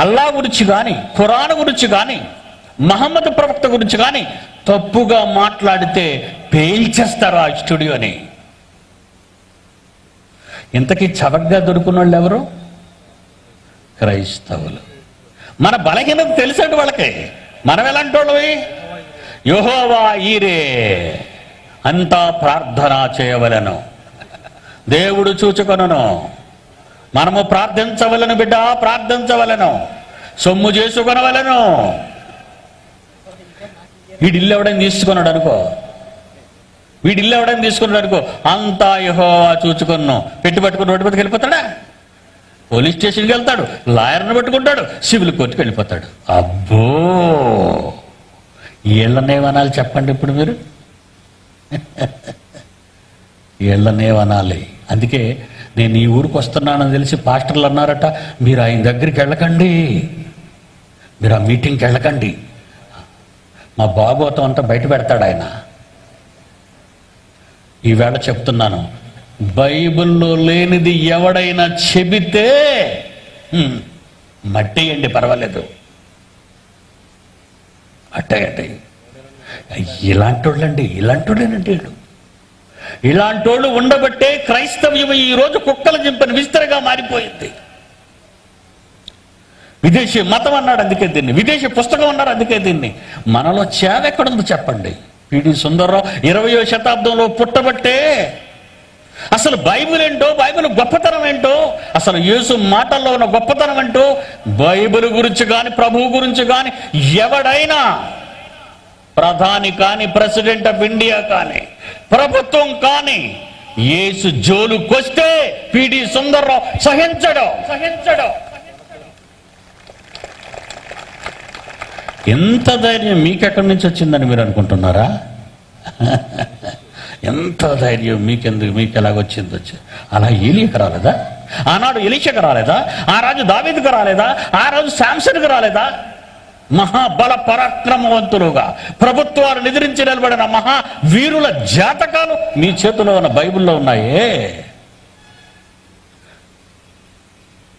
అల్లా గురించి కానీ ఖురాన్ గురించి కానీ మహమ్మద్ ప్రవక్త గురించి కానీ తప్పుగా మాట్లాడితే పేల్చేస్తారు ఆ స్టూడియోని. ఇంతకీ చవకగా దొరుకున్న వాళ్ళు ఎవరు? క్రైస్తవులు. మన బలహీనత తెలిసండి వాళ్ళకి. మనం ఎలాంటి వాళ్ళవి? యెహోవా ఈరే, అంతా ప్రార్థన చేయవలెను, దేవుడు చూచుకొనును, మనము ప్రార్థించవలను బిడ్డ, ప్రార్థించవలను, సొమ్ము చేసుకొనవలను. వీడిల్లు ఎవడని తీసుకున్నాడు అనుకో, వీడిల్లు ఎవడని తీసుకున్నాడు అనుకో, అంతా యెహోవా చూచుకొను పట్టుకుని రోడ్డు మీదకి వెళ్ళిపోతాడా? పోలీస్ స్టేషన్కి వెళ్తాడు, లాయర్ని పట్టుకుంటాడు, సివిల్ కోర్టుకి వెళ్ళిపోతాడు. అబ్బో, వీళ్ళనేమనాలి చెప్పండి ఇప్పుడు మీరు? వీళ్ళనేమనాలి. అందుకే నేను ఈ ఊరికి వస్తున్నానని తెలిసి పాస్టర్లు అన్నారట, మీరు ఆయన దగ్గరికి వెళ్ళకండి, మీరు ఆ మీటింగ్కి వెళ్ళకండి, మా భాగవతం అంతా బయట పెడతాడు ఆయన. ఈవేళ చెప్తున్నాను, బైబిల్లో లేనిది ఎవడైనా చెబితే మట్టేయండి, పర్వాలేదు, అట్టే. ఇలాంటి వాళ్ళండి, ఇలాంటి వాళ్ళేనండి వీళ్ళు. ఇలాంటి వాళ్ళు ఉండబట్టే క్రైస్తవ్యం ఈరోజు కుక్కల చింపిన విస్తరగా మారిపోయింది. విదేశీ మతం అన్నాడు అందుకే దీన్ని, విదేశీ పుస్తకం అన్నారు అందుకే దీన్ని. మనలో చేవ ఎక్కడుందో చెప్పండి? పిడి సుందర్రావు 20వ శతాబ్దంలో పుట్టబట్టే అసలు బైబిల్ ఏంటో, బైబిల్ గొప్పతనం ఏంటో, అసలు యేసు మాటల్లో ఉన్న గొప్పతనం ఏంటో, బైబిల్ గురించి కానీ ప్రభువు గురించి కానీ ఎవడైనా, ప్రధాని కానీ ప్రెసిడెంట్ ఆఫ్ ఇండియా కానీ ప్రభుత్వం కానీ యేసు జోలుకొస్తే పిడి సుందర్రావు సహించడం. ఎంత ధైర్యం మీకెక్కడి నుంచి వచ్చిందని మీరు అనుకుంటున్నారా? ఎంత ధైర్యం మీకెందుకు, మీకు ఎలాగొచ్చింది? అలా ఏలియాకి రాలేదా? ఆనాడు ఎలీషాకు రాలేదా? ఆ రాజు దావీదుకు రాలేదా? ఆ రాజు శాంసన్కు రాలేదా? మహాబల పరాక్రమవంతులుగా ప్రభుత్వాలను ఎదిరించి నిలబడిన మహా వీరుల జాతకాలు మీ చేతిలో ఉన్న బైబిల్లో ఉన్నాయే.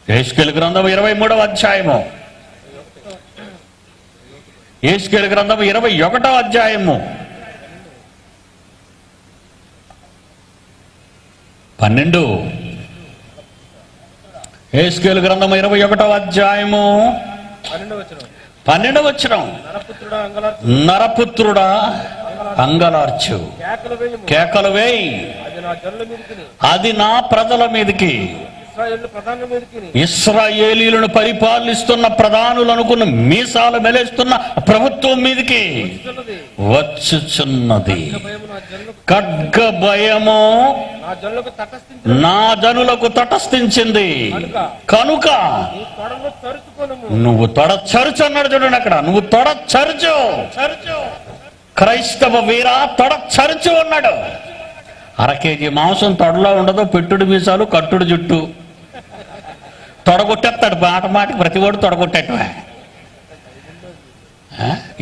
యెహెజ్కేలు గ్రంథం 23వ అధ్యాయము, యెహెజ్కేలు గ్రంథం 21వ అధ్యాయము 12. యెహెజ్కేలు గ్రంథం 21వ అధ్యాయము 12వ వచనం. నరపుత్రుడా అంగలార్చు, కేకలు వేయి, అది నా ప్రజల మీదకి, ఇశ్రాయేలీయులను పరిపాలిస్తున్న ప్రధానులు అనుకున్న మీసాలు మెలేస్తున్న ప్రభుత్వం మీదకి వచ్చుచున్నది. ఖడ్గ భయము నా జనులకు తటస్థించింది కనుక నువ్వు తొడచరుచు అన్నాడు. చూడండి అక్కడ, నువ్వు తొడచరుచు, క్రైస్తవ వీరా తొడచరుచు అన్నాడు. 1/2 కేజీ మాంసం తొడలో ఉండదు, పెట్టుడు మీసాలు, కట్టుడు జుట్టు, తొడగొట్టేస్తాడు మాటికి, ప్రతివాడు తొడగొట్టేటమే.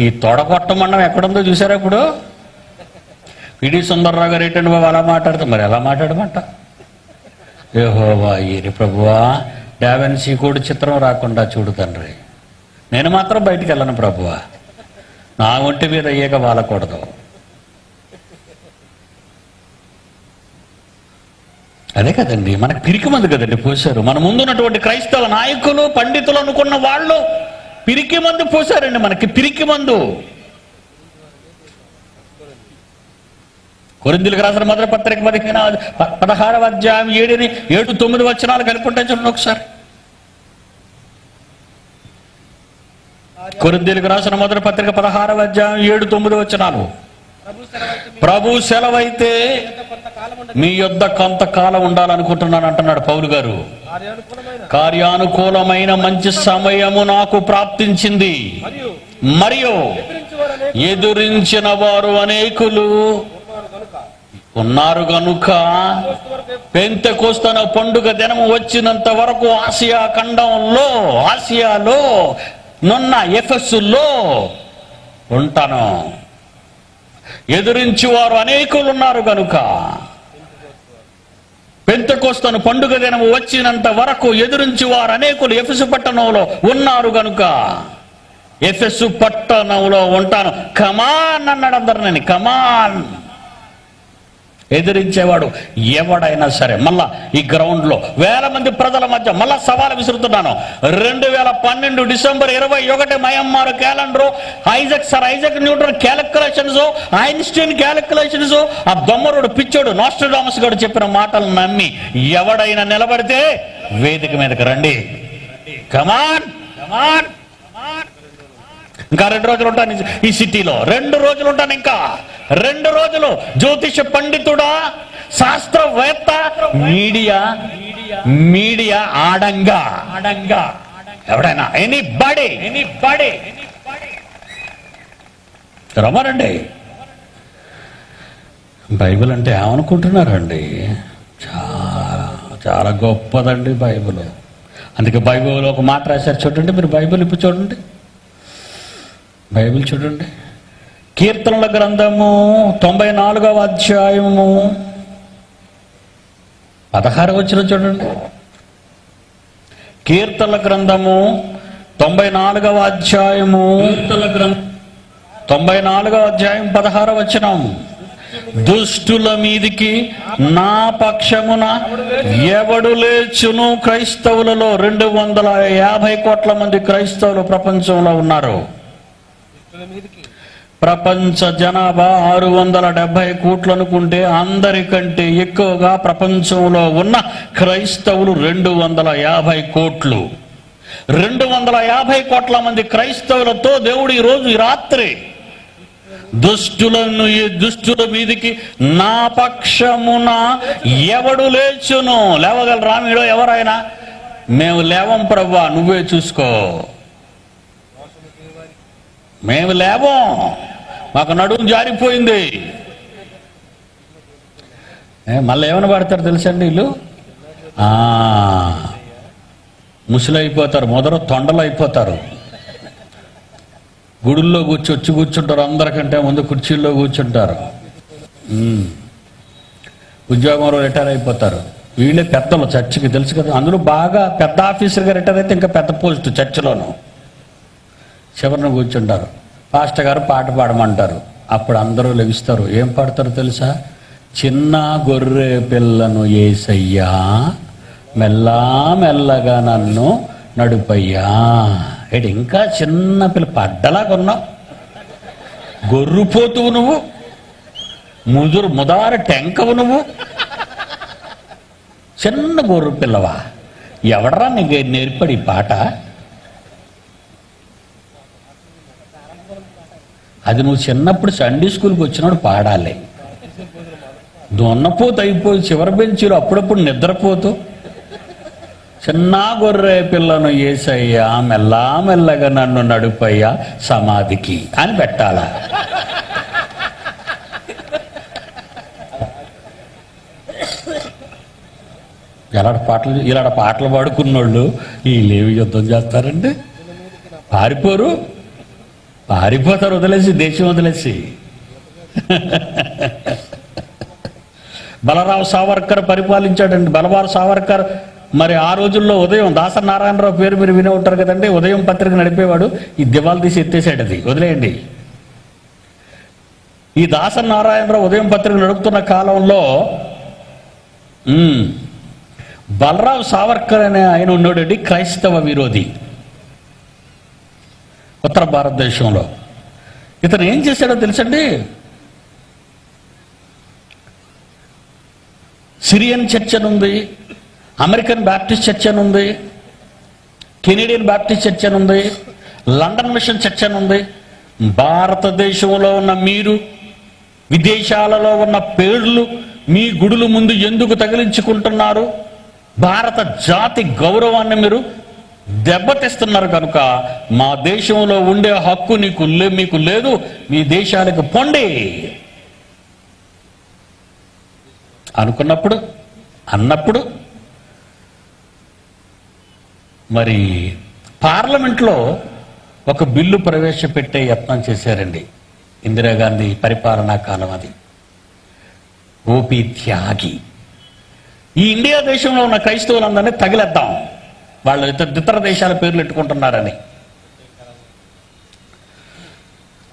ఈ తొడగొట్టమండం ఎక్కడుందో చూసారా? ఇప్పుడు పిడి సుందర్రావు గారు ఏంటంటే బాబు అలా మాట్లాడతాం, మరి ఎలా మాట్లాడమంట? యెహోవా ఈరి ప్రభువా, డావెన్సీ కూడా చిత్రం రాకుండా చూడు తండ్రి, నేను మాత్రం బయటికి వెళ్ళను ప్రభువా, నా ఒంటి మీద ఈగ వాలకూడదు. అదే కదండి మనకు పిరికి మందు కదండి పోశారు. మన ముందున్నటువంటి క్రైస్తవ నాయకులు, పండితులు అనుకున్న వాళ్ళు పిరికి మందు పోశారండి మనకి, పిరికి మందు. కొరింథీయులకు రాసిన మొదటి పత్రిక 16వ అధ్యాయం 7-9 వచనాలు కలుపుకుంటే చూడండి ఒకసారి. కొరింథీయులకు రాసిన మొదటి పత్రిక 16వ అధ్యాయం 7-9 వచనాలు. ప్రభు సెలవైతే మీ యొద్ద కొంతకాలం ఉండాలనుకుంటున్నాను అంటున్నాడు పౌలు గారు. కార్యానుకూలమైన మంచి సమయము నాకు ప్రాప్తించింది, మరియు ఎదురించిన వారు అనేకులు ఉన్నారు గనుక పెంతెకోస్తు పండుగ దినము వచ్చినంత వరకు ఆసియాలో నున్న ఎఫెసులో ఉంటాను. ఎదురించి వారు అనేకులు ఉన్నారు గనుక పెంతెకోస్తు పండుగ దినము వచ్చినంత వరకు ఎదురించి వారు అనేకులు ఎఫెసు పట్టణంలో ఉన్నారు గనుక ఎఫెసు పట్టణంలో ఉంటాను. కమాన్ అన్నాడు అందరిని, కమాన్. ఎదిరించేవాడు ఎవడైనా సరే. మళ్ళా ఈ గ్రౌండ్ లో వేల మంది ప్రజల మధ్య మళ్ళా సవాలు విసురుతున్నాను. 2012 December 21 Myanmar calendar, Isaac Newton calculations, Einstein calculations, ఆ దొమ్మరుడు పిచ్చోడు నోస్ట్రడామస్ గారు చెప్పిన మాటలు నమ్మి ఎవడైనా నిలబడితే వేదిక మీదకి రండి. కమాన్ కమాన్. ఇంకా 2 రోజులు ఉంటాను ఈ సిటీలో, 2 రోజులు ఉంటాను, ఇంకా 2 రోజులు. జ్యోతిష పండితుడా, శాస్త్రవేత్త, మీడియా ఆడంగా ఎవడైనా ఎనీబడి రమ్మనండి. బైబిల్ అంటే ఏమనుకుంటున్నారండి? చాలా గొప్పదండి బైబిల్. అందుకే బైబిల్ ఒక మాట రాశారు చూడండి, మీరు బైబిల్ ఇప్పుడు చూడండి, బైబిల్ చూడండి. కీర్తనల గ్రంథము 94వ అధ్యాయము 16వ వచనం చూడండి. కీర్తనల గ్రంథము 94వ అధ్యాయము 16వ వచనం. దుష్టుల మీదికి నా పక్షమున ఎవడు లేచును? క్రైస్తవులలో 250 కోట్ల మంది క్రైస్తవులు ప్రపంచంలో ఉన్నారు. ప్రపంచ జనాభా 670 కోట్లు అనుకుంటే అందరికంటే ఎక్కువగా ప్రపంచంలో ఉన్న క్రైస్తవులు 250 కోట్లు. 250 కోట్ల మంది క్రైస్తవులతో దేవుడు ఈ రాత్రి దుష్టుల మీదికి నా పక్షమున ఎవడు లేచును? లేవగలరా మీలో ఎవరైనా? మేము లేవం ప్రభువా, నువ్వే చూసుకో. మేము లేవం, మాకు నడుము జారిపోయింది. మళ్ళీ ఏమైనా పడతారు తెలుసండి వీళ్ళు? ముసలైపోతారు, మొదలు తొండలు అయిపోతారు. గుడుల్లో వచ్చి కూర్చుంటారు, అందరికంటే ముందు కుర్చీల్లో కూర్చుంటారు. ఉద్యోగంలో రిటైర్ అయిపోతారు. వీళ్ళే పెద్దలు చర్చికి, తెలుసు కదా. అందులో బాగా పెద్ద ఆఫీసర్గా రిటైర్ అయితే ఇంకా పెద్ద పోస్టు చర్చిలోను. చివరిని కూర్చుంటారు, పాస్టర్ గారు పాట పాడమంటారు. అప్పుడు అందరూ లెగిస్తారు. ఏం పాడతారు తెలుసా? చిన్న గొర్రె పిల్లను యేసయ్యా, మెల్లగా నన్ను నడుపయ్యా. ఏడు ఇంకా చిన్న పిల్ల పడ్డలాగా ఉన్నావు, గొర్రుపోతువు నువ్వు, ముదార టెంకవు నువ్వు, చిన్న గొర్రె పిల్లవా? ఎవడరా నీకు నేర్పడి పాట? అది నువ్వు చిన్నప్పుడు సండే స్కూల్కి వచ్చినప్పుడు పాడాలి. దున్నపోతు అయిపోయి చివరి బెంచీలో అప్పుడప్పుడు నిద్రపోతూ చిన్న గొర్రె పిల్లను యేసయ్యా, మెల్లగా నన్ను నడుపయ్యా సమాధికి అని పెట్టాలా? ఇలాంటి పాటలు పాడుకున్నోళ్ళు వీళ్ళేవి యుద్ధం చేస్తారండి? పారిపోతారు, వదిలేసి, దేశం వదిలేసి. బలరావు సావర్కర్ పరిపాలించాడండి. బలరావు సావర్కర్ మరి ఆ రోజుల్లో ఉదయం దాసరి నారాయణరావు పేరు మీరు వినే ఉంటారు కదండి. ఉదయం పత్రిక నడిపేవాడు. ఈ దివాలు తీసి ఎత్తేసాడు, అది వదిలేయండి. ఈ దాసరి నారాయణరావు ఉదయం పత్రిక నడుపుతున్న కాలంలో బలరావు సావర్కర్ అనే ఆయన ఉన్నాడండి, క్రైస్తవ విరోధి ఉత్తర భారతదేశంలో. ఇతను ఏం చేశాడో తెలుసండి, సిరియన్ చర్చ్ అని ఉంది, అమెరికన్ బ్యాప్టిస్ట్ చర్చ్ అని ఉంది, కెనేడియన్ బ్యాప్టిస్ట్ చర్చ్ అని ఉంది, లండన్ మిషన్ చర్చ్ అని ఉంది. భారతదేశంలో ఉన్న మీరు విదేశాలలో ఉన్న పేర్లు మీ గుడుల ముందు ఎందుకు తగిలించుకుంటున్నారు? భారత జాతి గౌరవాన్ని మీరు దెబ్బతీస్తున్నారు కనుక మా దేశంలో ఉండే హక్కు మీకు లేదు, మీ దేశాలకు పొండి అన్నప్పుడు మరి పార్లమెంట్లో ఒక బిల్లు ప్రవేశపెట్టే యత్నం చేశారండి. ఇందిరాగాంధీ పరిపాలనా కాలం అది. ఓపీ త్యాగి ఈ ఇండియా దేశంలో ఉన్న క్రైస్తవులందరినీ తగిలేద్దాం, వాళ్ళు ఇతర దేశాల పేర్లు పెట్టుకుంటున్నారని.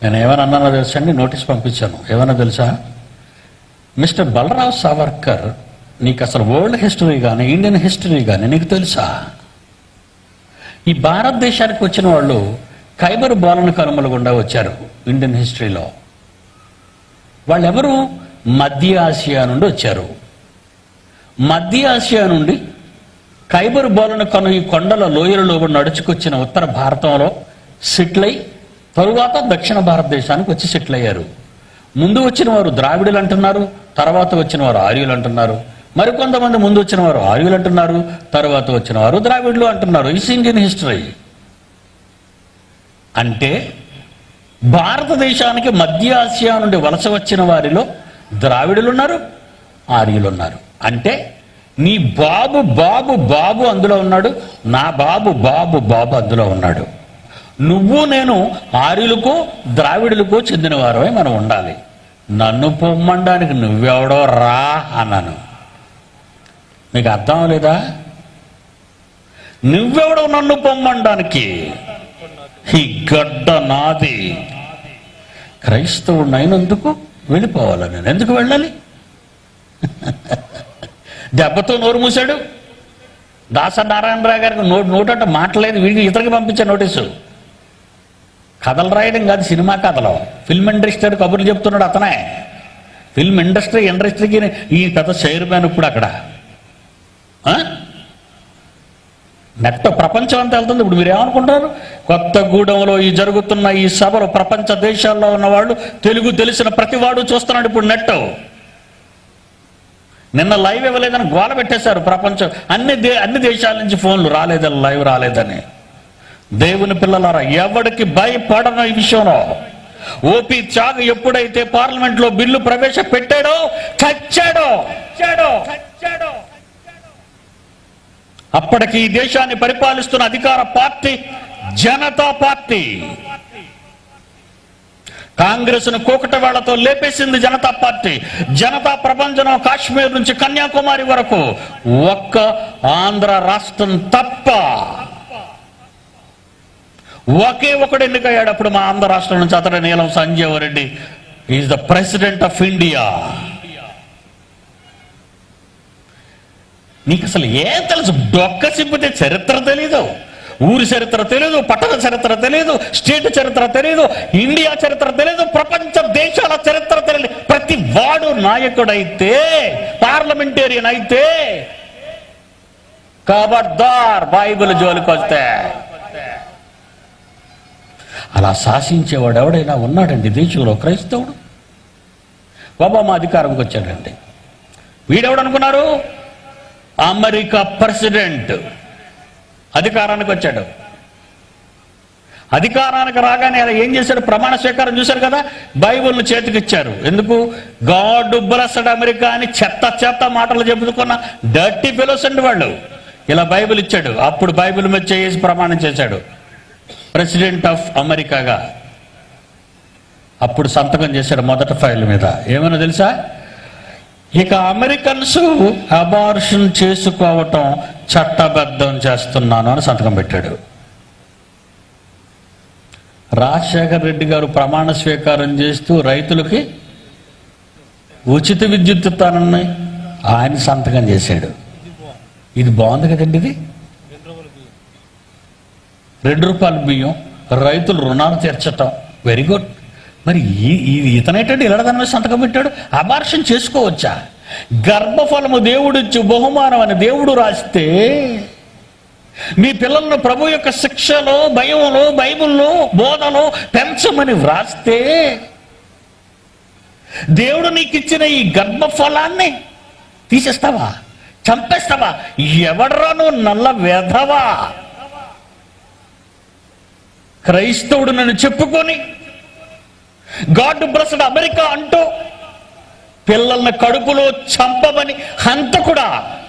నేను ఏమైనా అన్నానో తెలుసా అండి, నోటీస్ పంపించాను. ఏమైనా తెలుసా, మిస్టర్ బలరావ్ సావర్కర్, నీకు అసలు వరల్డ్ హిస్టరీ కానీ ఇండియన్ హిస్టరీ కానీ నీకు తెలుసా? ఈ భారతదేశానికి వచ్చిన వాళ్ళు ఖైబర్ బోలన కనుమల గుండా వచ్చారు. ఇండియన్ హిస్టరీలో వాళ్ళెవరు? మధ్య ఆసియా నుండి వచ్చారు. మధ్య ఆసియా నుండి ఖైబర్ బోలన కను ఈ కొండల లోయలలో నడుచుకొచ్చిన ఉత్తర భారతంలో సెటిల్ అయి తరువాత దక్షిణ భారతదేశానికి వచ్చి సెటిల్ అయ్యారు. ముందు వచ్చిన వారు ద్రావిడులు అంటున్నారు, తర్వాత వచ్చిన వారు ఆర్యులు అంటున్నారు. మరికొంతమంది ముందు వచ్చిన వారు ఆర్యులు అంటున్నారు, తర్వాత వచ్చిన వారు ద్రావిడులు అంటున్నారు. It's Indian history. అంటే భారతదేశానికి మధ్య ఆసియా నుండి వలస వచ్చిన వారిలో ద్రావిడులు ఉన్నారు, ఆర్యులు ఉన్నారు. అంటే నీ బాబు బాబు బాబు అందులో ఉన్నాడు, నా బాబు బాబు బాబు అందులో ఉన్నాడు. నువ్వు నేను ఆర్యులకు ద్రావిడులకు చెందినవారమై మనం ఉండాలి. నన్ను పొమ్మడానికి నువ్వెవడో రా అన్నాను. మీకు అర్థం లేదా? నువ్వెవడో నన్ను పొమ్మడానికి? ఈ గడ్డ నాది. క్రైస్తవుడు అయినందుకు వెళ్ళిపోవాలి. నేను ఎందుకు వెళ్ళాలి? దెబ్బతో నోరు మూసాడు. దాసరి నారాయణరావు గారికి నోటంటే మాటలేదు. వీడికి ఇతరికి పంపించే నోటీసు. కథలు రాయడం కాదు, సినిమా కథలు. ఫిల్మ్ ఇండస్ట్రీ కబుర్లు చెప్తున్నాడు అతనే. ఫిల్మ్ ఇండస్ట్రీకి ఈ కథ చైర్మన్ ఇప్పుడు అక్కడ. నెట్ ప్రపంచం అంతా వెళ్తుంది. ఇప్పుడు మీరు ఏమనుకుంటారు? కొత్తగూడెంలో ఈ జరుగుతున్న ఈ సభలు ప్రపంచ దేశాల్లో ఉన్నవాళ్ళు, తెలుగు తెలిసిన ప్రతివాడు చూస్తున్నాడు ఇప్పుడు నెట్. నిన్న లైవ్ ఇవ్వలేదని గోల పెట్టేశారు ప్రపంచం. అన్ని దేశాల నుంచి ఫోన్లు రాలేదని, లైవ్ రాలేదని. దేవుని పిల్లలారా, ఎవడికి భయపడను ఈ విషయంలో. ఓపీ త్యాగి ఎప్పుడైతే పార్లమెంట్లో బిల్లు ప్రవేశపెట్టాడో చచ్చాడో. అప్పటికి ఈ దేశాన్ని పరిపాలిస్తున్న అధికార పార్టీ జనతా పార్టీ. కాంగ్రెస్ ను కూకటవేళ్లతో లేపేసింది జనతా పార్టీ. జనతా ప్రపంచం కాశ్మీర్ నుంచి కన్యాకుమారి వరకు ఒక్క ఆంధ్ర రాష్ట్రం తప్ప ఒకే ఒకడు ఎన్నికయ్యాడు. అప్పుడు మా ఆంధ్ర రాష్ట్రం నుంచి అతడు నీలం Sanjeeva Reddy is the president of India. నీకు అసలు ఏం తెలుసు? డొక్క సింపితే చరిత్ర తెలీదు, ఊరి చరిత్ర తెలీదు, పట్టణ చరిత్ర తెలీదు, స్టేట్ చరిత్ర తెలీదు, ఇండియా చరిత్ర తెలీదు, ప్రపంచ దేశాల చరిత్ర తెలియదు. ప్రతి వాడు నాయకుడైతే, పార్లమెంటేరియన్ అయితే ఖబర్దార్ బైబిల్ జోలికి వస్తే. అలా శాసించేవాడు ఎవడైనా ఉన్నాడండి దేశంలో? క్రైస్తవుడు. ఒబామా అధికారంకి వచ్చాడండి. వీడెవడు అనుకున్నారు? అమెరికా ప్రెసిడెంట్ అధికారానికి వచ్చాడు. అధికారానికి రాగానే అలా ఏం చేశాడు? ప్రమాణ స్వీకారం చూశారు కదా, బైబిల్ను చేతికిచ్చారు. ఎందుకు? గాడ్ బ్లెస్డ్ అమెరికా అని చెత్త మాటలు చెప్పుకున్న డర్టీ ఫెలోస్ అండి వాళ్ళు. ఇలా బైబిల్ ఇచ్చాడు. అప్పుడు బైబిల్ మీద చేసి ప్రమాణం చేశాడు ప్రెసిడెంట్ ఆఫ్ అమెరికాగా. అప్పుడు సంతకం చేశాడు మొదటి ఫైల్ మీద. ఏమన్నా తెలుసా? ఇక అమెరికన్స్ అబార్షన్ చేసుకోవటం చట్టబద్ధం చేస్తున్నాను అని సంతకం పెట్టాడు. రాజశేఖర్ రెడ్డి గారు ప్రమాణ స్వీకారం చేస్తూ రైతులకి ఉచిత విద్యుత్ ఇస్తానని ఆయన సంతకం చేశాడు. ఇది బాగుంది కదండి. ఇది ₹2 బియ్యం, రైతులు రుణాలు తీర్చటం, వెరీ గుడ్. మరి ఇతనేటంటే ఇలా దాని మీద సంతకం పెట్టాడు. అబార్షన్ చేసుకోవచ్చా? గర్భఫలము దేవుడిచ్చు బహుమానం అని దేవుడు రాస్తే, మీ పిల్లలను ప్రభు యొక్క శిక్షలో, భయంలో, బైబిల్లో, బోధలో పెంచమని వ్రాస్తే, దేవుడు నీకు ఇచ్చిన ఈ గర్భఫలాన్ని తీసేస్తావా? చంపేస్తావా? ఎవడరాను నల్ల వెధవా? క్రైస్తవుడు నన్ను చెప్పుకొని గాడ్ బ్లెస్డ్ అమెరికా అంటూ పిల్లల్ని కడుపులో చంపమని హంతకుడా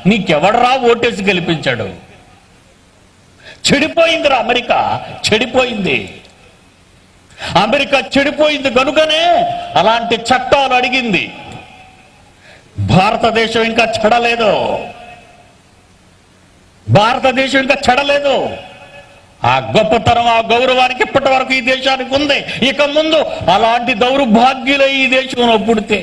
నీకెవడరా ఓటేసి గెలిపించాడు? చెడిపోయిందిరా అమెరికా, చెడిపోయింది. అమెరికా చెడిపోయింది కనుకనే అలాంటి చట్టాలు అడిగింది. భారతదేశం ఇంకా చెడలేదు. భారతదేశం ఇంకా చెడలేదు. ఆ గొప్పతనం, ఆ గౌరవానికి ఇప్పటి వరకు ఈ దేశానికి ఉంది. ఇక ముందు అలాంటి దౌర్భాగ్యులు ఈ దేశంలో పుడితే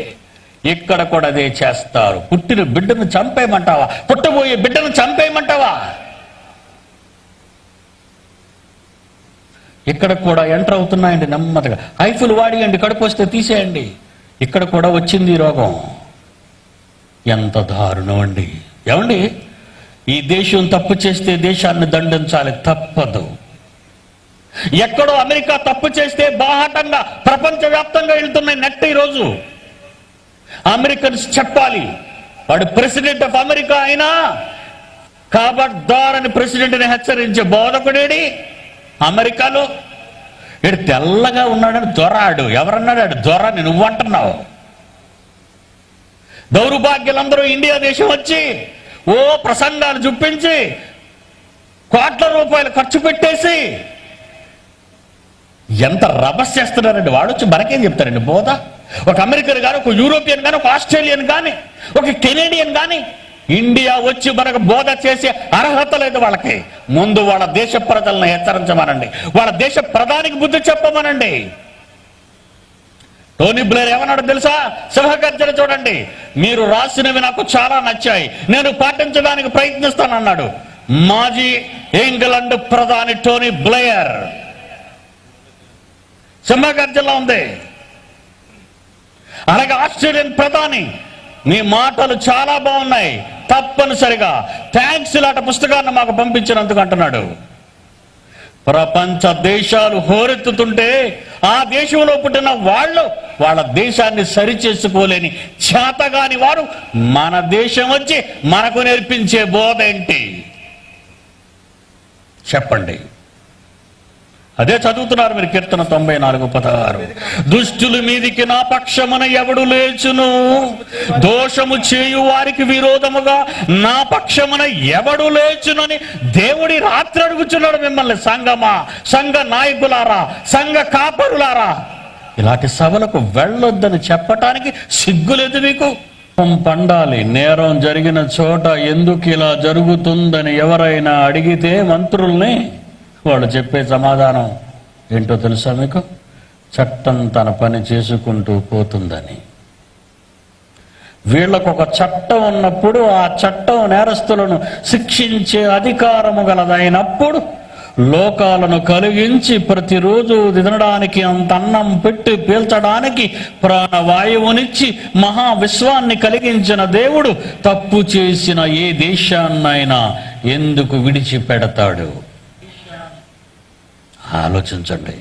ఇక్కడ కూడా అదే చేస్తారు. పుట్టిన బిడ్డను చంపేయమంటావా? పుట్టబోయే బిడ్డను చంపేయమంటావా? ఇక్కడ కూడా ఎంటర్ అవుతున్నాయండి నెమ్మదిగా. ఐఫుల్ వాడియండి, కడుపు వస్తే తీసేయండి. ఇక్కడ కూడా వచ్చింది ఈ రోగం. ఎంత దారుణం అండి. ఏమండి, ఈ దేశం తప్పు చేస్తే దేశాన్ని దండించాలి, తప్పదు. ఎక్కడో అమెరికా తప్పు చేస్తే బాహాటంగా ప్రపంచవ్యాప్తంగా వెళ్తున్నాయి నెట్. ఈరోజు అమెరికన్స్ చెప్పాలి, వాడు ప్రెసిడెంట్ ఆఫ్ అమెరికా అయినా ఖబర్దార్ అని ప్రెసిడెంట్ని హెచ్చరించే బోధకుడేడి అమెరికాలో. ఇడు తెల్లగా ఉన్నాడని దొరాడు. ఎవరన్నాడు? ఆడు దొరని నువ్వు అంటున్నావు. దౌర్భాగ్యులందరూ ఇండియా దేశం వచ్చి ఓ ప్రసంగాలు చూపించి కోట్ల రూపాయలు ఖర్చు పెట్టేసి ఎంత రభస్ చేస్తున్నారండి. వాడు వచ్చి మనకేం చెప్తారండి బోధ? ఒక అమెరికన్ కానీ, ఒక యూరోపియన్ కానీ, ఒక ఆస్ట్రేలియన్ కానీ, ఒక కెనేడియన్ కానీ ఇండియా వచ్చి మనకు బోధ చేసే అర్హత లేదు వాళ్ళకి. ముందు వాళ్ళ దేశ ప్రజలను హెచ్చరించమనండి, వాళ్ళ దేశ ప్రధానికి బుద్ధి చెప్పమనండి. టోనీ బ్లేర్ ఏమన్నాడు తెలుసా? సభాగర్జన చూడండి. మీరు రాసినవి నాకు చాలా నచ్చాయి, నేను పాటించడానికి ప్రయత్నిస్తానన్నాడు మాజీ ఇంగ్లాండ్ ప్రధాని టోనీ బ్లేయర్. సభాగర్జనలో ఉంది. అలాగే ఆస్ట్రేలియన్ ప్రధాని, మీ మాటలు చాలా బాగున్నాయి, తప్పనిసరిగా థ్యాంక్స్ ఇలాంటి పుస్తకాన్ని మాకు పంపించినందుకు అంటున్నాడు. ప్రపంచ దేశాలు హోరెత్తుతుంటే ఆ దేశంలో పుట్టిన వాళ్ళు వాళ్ళ దేశాన్ని సరిచేసుకోలేని చేతగాని వారు మన దేశం వచ్చి మనకు నేర్పించే బోధ ఏంటి చెప్పండి? అదే చదువుతున్నారు మీరు కీర్తన 94:16. దుష్టుల మీదికి నా పక్షమున ఎవడు లేచును, దోషము చేయు వారికి విరోధముగా నా పక్షమున ఎవడు లేచునని దేవుడి రాత్రి అడుగుచున్నాడు మిమ్మల్ని. సంఘమా, సంఘ నాయకులారా, సంఘ కాపరులారా, ఇలాంటి సభలకు వెళ్ళొద్దని చెప్పటానికి సిగ్గులేదు మీకు? పండాలి. నేరం జరిగిన చోట ఎందుకు ఇలా జరుగుతుందని ఎవరైనా అడిగితే మంత్రుల్ని వాళ్ళు చెప్పే సమాధానం ఏంటో తెలుసా మీకు? చట్టం తన పని చేసుకుంటూ పోతుందని. వీళ్ళకు ఒక చట్టం ఉన్నప్పుడు ఆ చట్టం నేరస్తులను శిక్షించే అధికారము గలదైనప్పుడు లోకాలను కలిగించి ప్రతిరోజు తినడానికి అంత అన్నం పెట్టి పీల్చడానికి ప్రాణవాయువునిచ్చి మహావిశ్వాన్ని కలిగించిన దేవుడు తప్పు చేసిన ఏ దేశాన్నైనా ఎందుకు విడిచిపెడతాడు? ఆలోచించండి.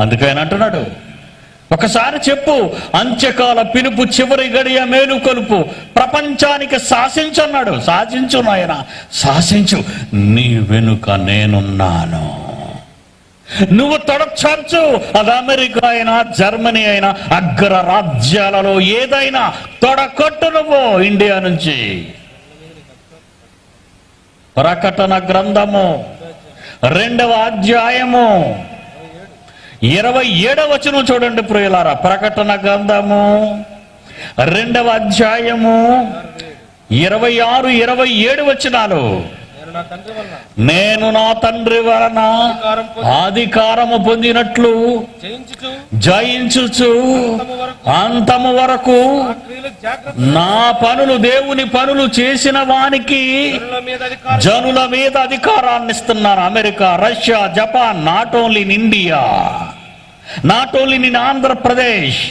అందుకని అంటున్నాడు, ఒకసారి చెప్పు, అంత్యకాల పిలుపు చివరి గడియ మేలు కొలుపు, ప్రపంచానికి శాసించన్నాడు. శాసించు నాయన, శాసించు, నీ వెనుక నేనున్నాను. నువ్వు తొడచార్చు. అది అమెరికా అయినా, జర్మనీ అయినా, అగ్ర రాజ్యాలలో ఏదైనా తొడకొట్టు నువ్వు ఇండియా నుంచి. ప్రకటన గ్రంథము 2వ అధ్యాయము 27వ వచనం చూడండి ప్రియులారా. ప్రకటన గ్రంథము 2వ అధ్యాయము 26, 27 వచనాలు. నేను నా తండ్రి వలన అధికారము పొందినట్లు జయించుచు అంతము వరకు నా పనులు, దేవుని పనులు చేసిన వానికి జనుల మీద అధికారాన్ని ఇస్తున్నాను. America, Russia, Japan, not only in India, not only in Andhra Pradesh,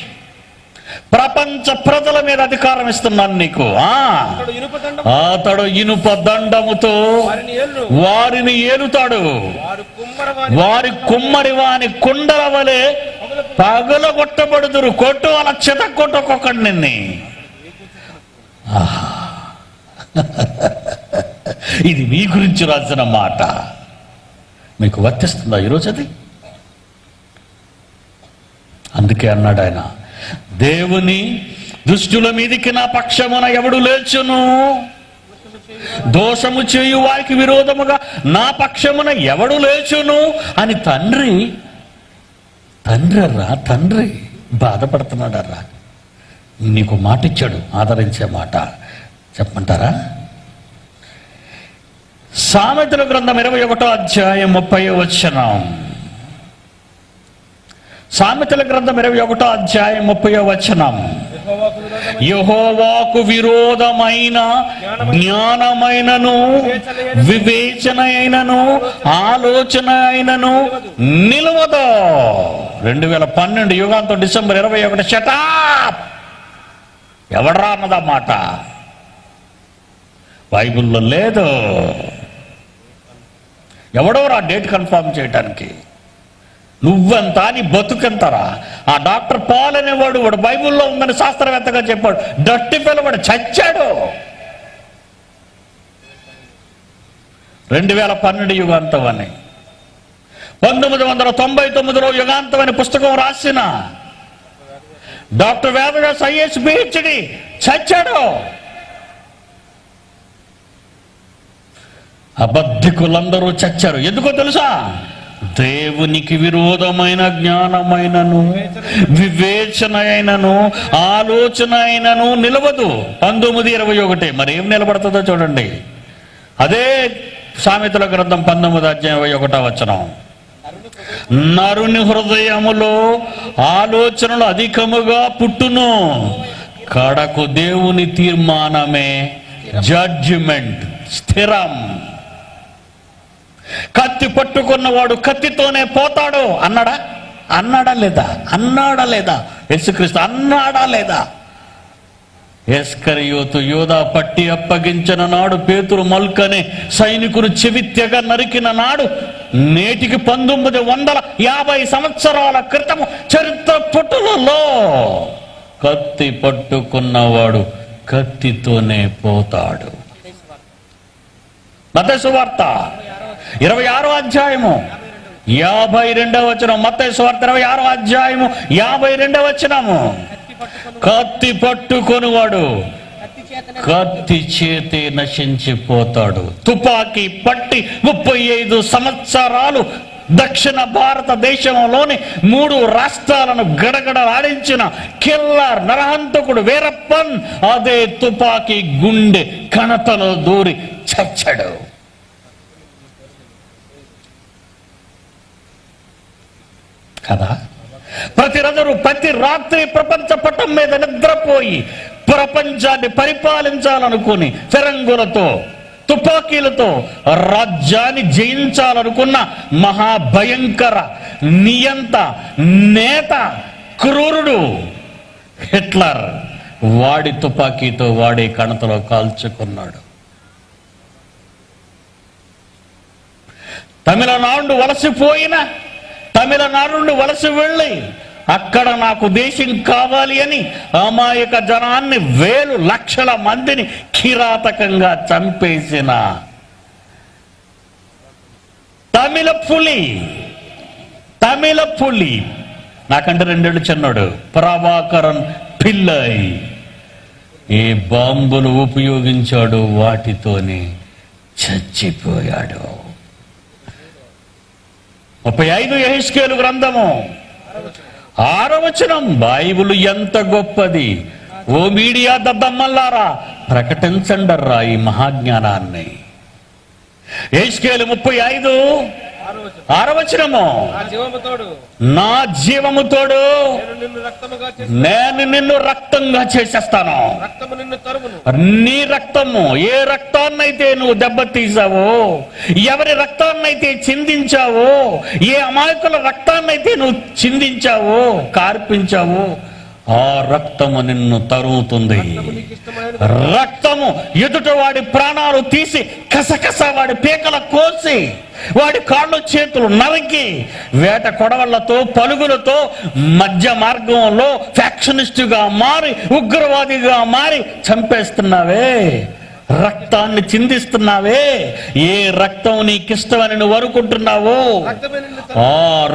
ప్రపంచ ప్రజల మీద అధికారం ఇస్తున్నాను నీకు. అతడు ఇనుప దండముతో వారిని ఏలుతాడు. వారి కుమ్మరి వాని కుండల వలె పగలగొట్టబడుదురు. కొట్టు అలా చెత కొట్టొక్కొక్కడి నిన్ని. ఇది మీ గురించి రాసిన మాట. మీకు వర్తిస్తుందా ఈరోజు అది? అందుకే అన్నాడు ఆయన, దేవుని దుష్టుల మీదికి నా పక్షమున ఎవడు లేచును? దోషము చేయు వారికి విరోధముగా నా పక్షమున ఎవడు లేచును అని తండ్రి బాధపడుతున్నాడర్రా. నీకు మాట ఇచ్చాడు, ఆదరించే మాట. చెప్పమంటారా? సామెతల గ్రంథం 21వ అధ్యాయం 30వ వచనం. సామెతల గ్రంథం 21వ అధ్యాయం 30వ వచనం. యెహోవాకు విరోధమైన జ్ఞానమైనను వివేచన అయినను ఆలోచన అయినను నిలవదు. 2012 యుగాంతం డిసెంబర్ 21. షటాప్! ఎవడ్రా అన్నదా మాట? బైబిల్లో లేదు. ఎవడోరా డేట్ కన్ఫర్మ్ చేయడానికి? నువ్వెంత, నీ బతుకెంతరా? ఆ డాక్టర్ పాల్ అనేవాడు, వాడు బైబిల్లో ఉందని శాస్త్రవేత్తగా చెప్పాడు. డట్టి పిల్ల, వాడు చచ్చాడు. 2012 యుగాంతం అని, 1999లో యుగాంతం అనే పుస్తకం రాసిన డాక్టర్ వేదవ్యాస్ ఐఏఎస్ PhD చచ్చాడు. అబద్ధికులందరూ చచ్చారు. ఎందుకో తెలుసా? దేవునికి విరోధమైన జ్ఞానమైనను వివేచన అయినను ఆలోచన అయినను నిలవదు. 19:21. మరి ఏం నిలబడుతుందో చూడండి. అదే సామెతల గ్రంథం 19వ అధ్యాయం 21వ వచనం. నరుని హృదయములో ఆలోచనలు అధికముగా పుట్టును, కడకు దేవుని తీర్మానమే జడ్జిమెంట్ స్థిరం. కత్తి పట్టుకున్నవాడు కత్తితోనే పోతాడు అన్నాడా లేదా? యేసుక్రీస్తు అన్నాడా లేదా? ఇస్కరియోతు యూదా పట్టి అప్పగించిన నాడు, పేతురు మల్కనే సైనికులు చెవిత్యగా నరికిన నాడు, నేటికి 1950 సంవత్సరాల క్రితం చరిత్ర పుటలలో కత్తి పట్టుకున్నవాడు కత్తితోనే పోతాడు. మత్తయి సువార్త 26వ అధ్యాయము 52వ వచనం. మత్తయి సువార్త 26వ అధ్యాయము 52వ వచనము. కత్తి పట్టుకొనివాడు కత్తి చేతి నశించిపోతాడు. తుపాకీ పట్టి 35 సంవత్సరాలు దక్షిణ భారతదేశంలోని 3 రాష్ట్రాలను గడగడలాడించిన కిల్లర్ నరహంతకుడు వీరప్పన్ అదే తుపాకీ గుండె కణతలో దూరి చచ్చాడు. కదా? ప్రతి రాత్రి ప్రపంచ పటం మీద నిద్రపోయి ప్రపంచాన్ని పరిపాలించాలనుకుని ఫిరంగులతో, తుపాకీలతో రాజ్యాన్ని జయించాలనుకున్న మహాభయంకర నియంత నేత క్రూరుడు హిట్లర్ వాడి తుపాకీతో వాడి కణతలో కాల్చుకున్నాడు. తమిళనాడు వలసి వెళ్ళి అక్కడ నాకు దేశం కావాలి అని అమాయక జనాన్ని 1000 లక్షల మందిని కిరాతకంగా చంపేసిన తమిళ పులి నాకంటే 2 ఏళ్ళు చిన్నాడు ప్రభాకరన్ పిల్లై ఏ బాంబులు ఉపయోగించాడు, వాటితోనే చచ్చిపోయాడు. 35 యెహెజ్కేలు గ్రంథము 6వ వచనం. బైబిల్ ఎంత గొప్పది! ఓ మీడియా దద్దమ్మల్లారా ప్రకటించండర్రా ఈ మహాజ్ఞానాన్ని. యెహెజ్కేలు 35:6 వచనము, నా జీవముతోడు నేను నిన్ను రక్తంగా చేసేస్తాను. నీ రక్తము, ఏ రక్తాన్నైతే నువ్వు దెబ్బతీసావో, ఎవరి రక్తాన్నైతే చిందించావో, ఏ అమాయకుల రక్తాన్నైతే నువ్వు చిందించావో, కార్పించావో, ఆ రక్తము నిన్ను తరుగుతుంది. రక్తము ఎదుట వాడి ప్రాణాలు తీసి కసకస వాడి పీకల కోసి వాడి కాళ్ళు చేతులు నరికి వేట కొడవళ్లతో పలుగులతో మధ్య మార్గంలో ఫ్యాక్షనిస్టుగా మారి ఉగ్రవాదిగా మారి చంపేస్తున్నావే, రక్తాన్ని చిందిస్తున్నావే. ఏ రక్తం నీకిష్టమని నువ్వు అనుకుంటున్నావో ఆ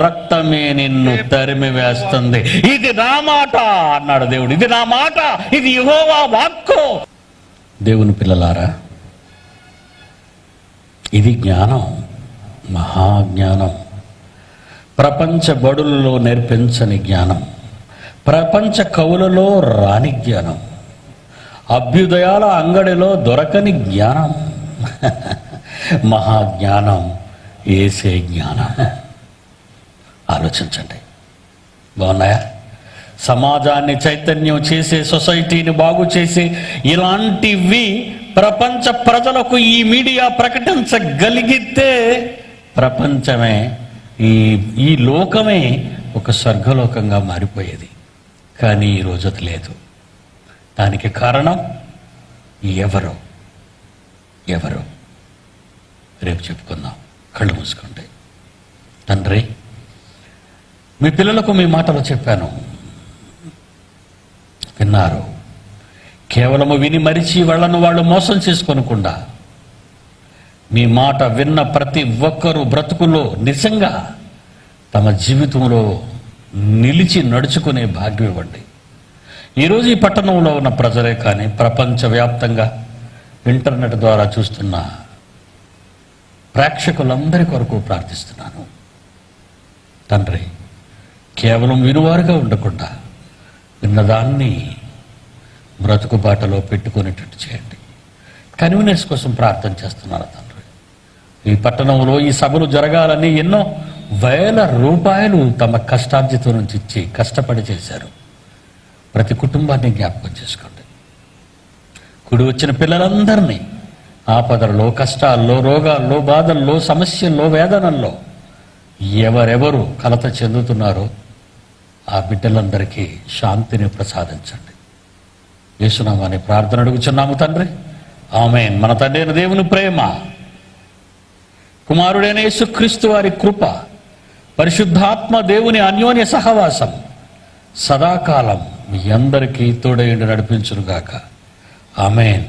రక్తమే నిన్ను తరిమి వేస్తుంది. ఇది నా మాట అన్నాడు దేవుడు. ఇది నా మాట, ఇది యెహోవా వాక్కు. దేవుని పిల్లలారా, ఇది జ్ఞానం, మహాజ్ఞానం. ప్రపంచ బడులలో నేర్పించని జ్ఞానం, ప్రపంచ కవులలో రాని జ్ఞానం, అభ్యుదయాల అంగడిలో దొరకని జ్ఞానం, మహాజ్ఞానం, యేసే జ్ఞానం. ఆలోచించండి, బాగున్నాయా? సమాజాన్ని చైతన్యం చేసే, సొసైటీని బాగు చేసే ఇలాంటివి ప్రపంచ ప్రజలకు ఈ మీడియా ప్రకటించగలిగితే ప్రపంచమే, ఈ లోకమే ఒక స్వర్గలోకంగా మారిపోయేది. కానీ ఈరోజు అది లేదు. దానికి కారణం ఎవరు? రేపు చెప్పుకుందాం. కళ్ళు మూసుకోండి. తండ్రి, మీ పిల్లలకు మీ మాటలు చెప్పాను, విన్నారు. కేవలము విని మరిచి వాళ్ళను వాళ్ళు మోసం చేసుకోనకుండా మీ మాట విన్న ప్రతి ఒక్కరూ బ్రతుకులో నిజంగా తమ జీవితంలో నిలిచి నడుచుకునే భాగ్యం ఇవ్వండి. ఈరోజు ఈ పట్టణంలో ఉన్న ప్రజలే కానీ ప్రపంచవ్యాప్తంగా ఇంటర్నెట్ ద్వారా చూస్తున్న ప్రేక్షకులందరి కొరకు ప్రార్థిస్తున్నాను. తండ్రి, కేవలం వినువారుగా ఉండకుండా విన్నదాన్ని బ్రతుకుబాటలో పెట్టుకునేటట్టు చేయండి. కన్వీనెన్స్ కోసం ప్రార్థన చేస్తున్నాను తండ్రి. ఈ పట్టణంలో ఈ సభలు జరగాలని ఎన్నో వేల రూపాయలు తమ కష్టార్జితం నుంచి ఇచ్చి కష్టపడి చేశారు. ప్రతి కుటుంబాన్ని జ్ఞాపకం చేసుకోండి. కుడి వచ్చిన పిల్లలందరినీ ఆపదల్లో, కష్టాల్లో, రోగాల్లో, బాధల్లో, సమస్యల్లో, వేదనల్లో ఎవరెవరు కలత చెందుతున్నారో ఆ బిడ్డలందరికీ శాంతిని ప్రసాదించండి. యేసునామమున ప్రార్థన అడుగుచున్నాము తండ్రి, ఆమేన్. మన తండ్రి అయిన దేవుని ప్రేమ, కుమారుడైన యేసుక్రీస్తు వారి కృప, పరిశుద్ధాత్మ దేవుని అన్యోన్య సహవాసం సదాకాలం మీ అందరికీ తోడై నడిపించునుగాక. ఆమేన్.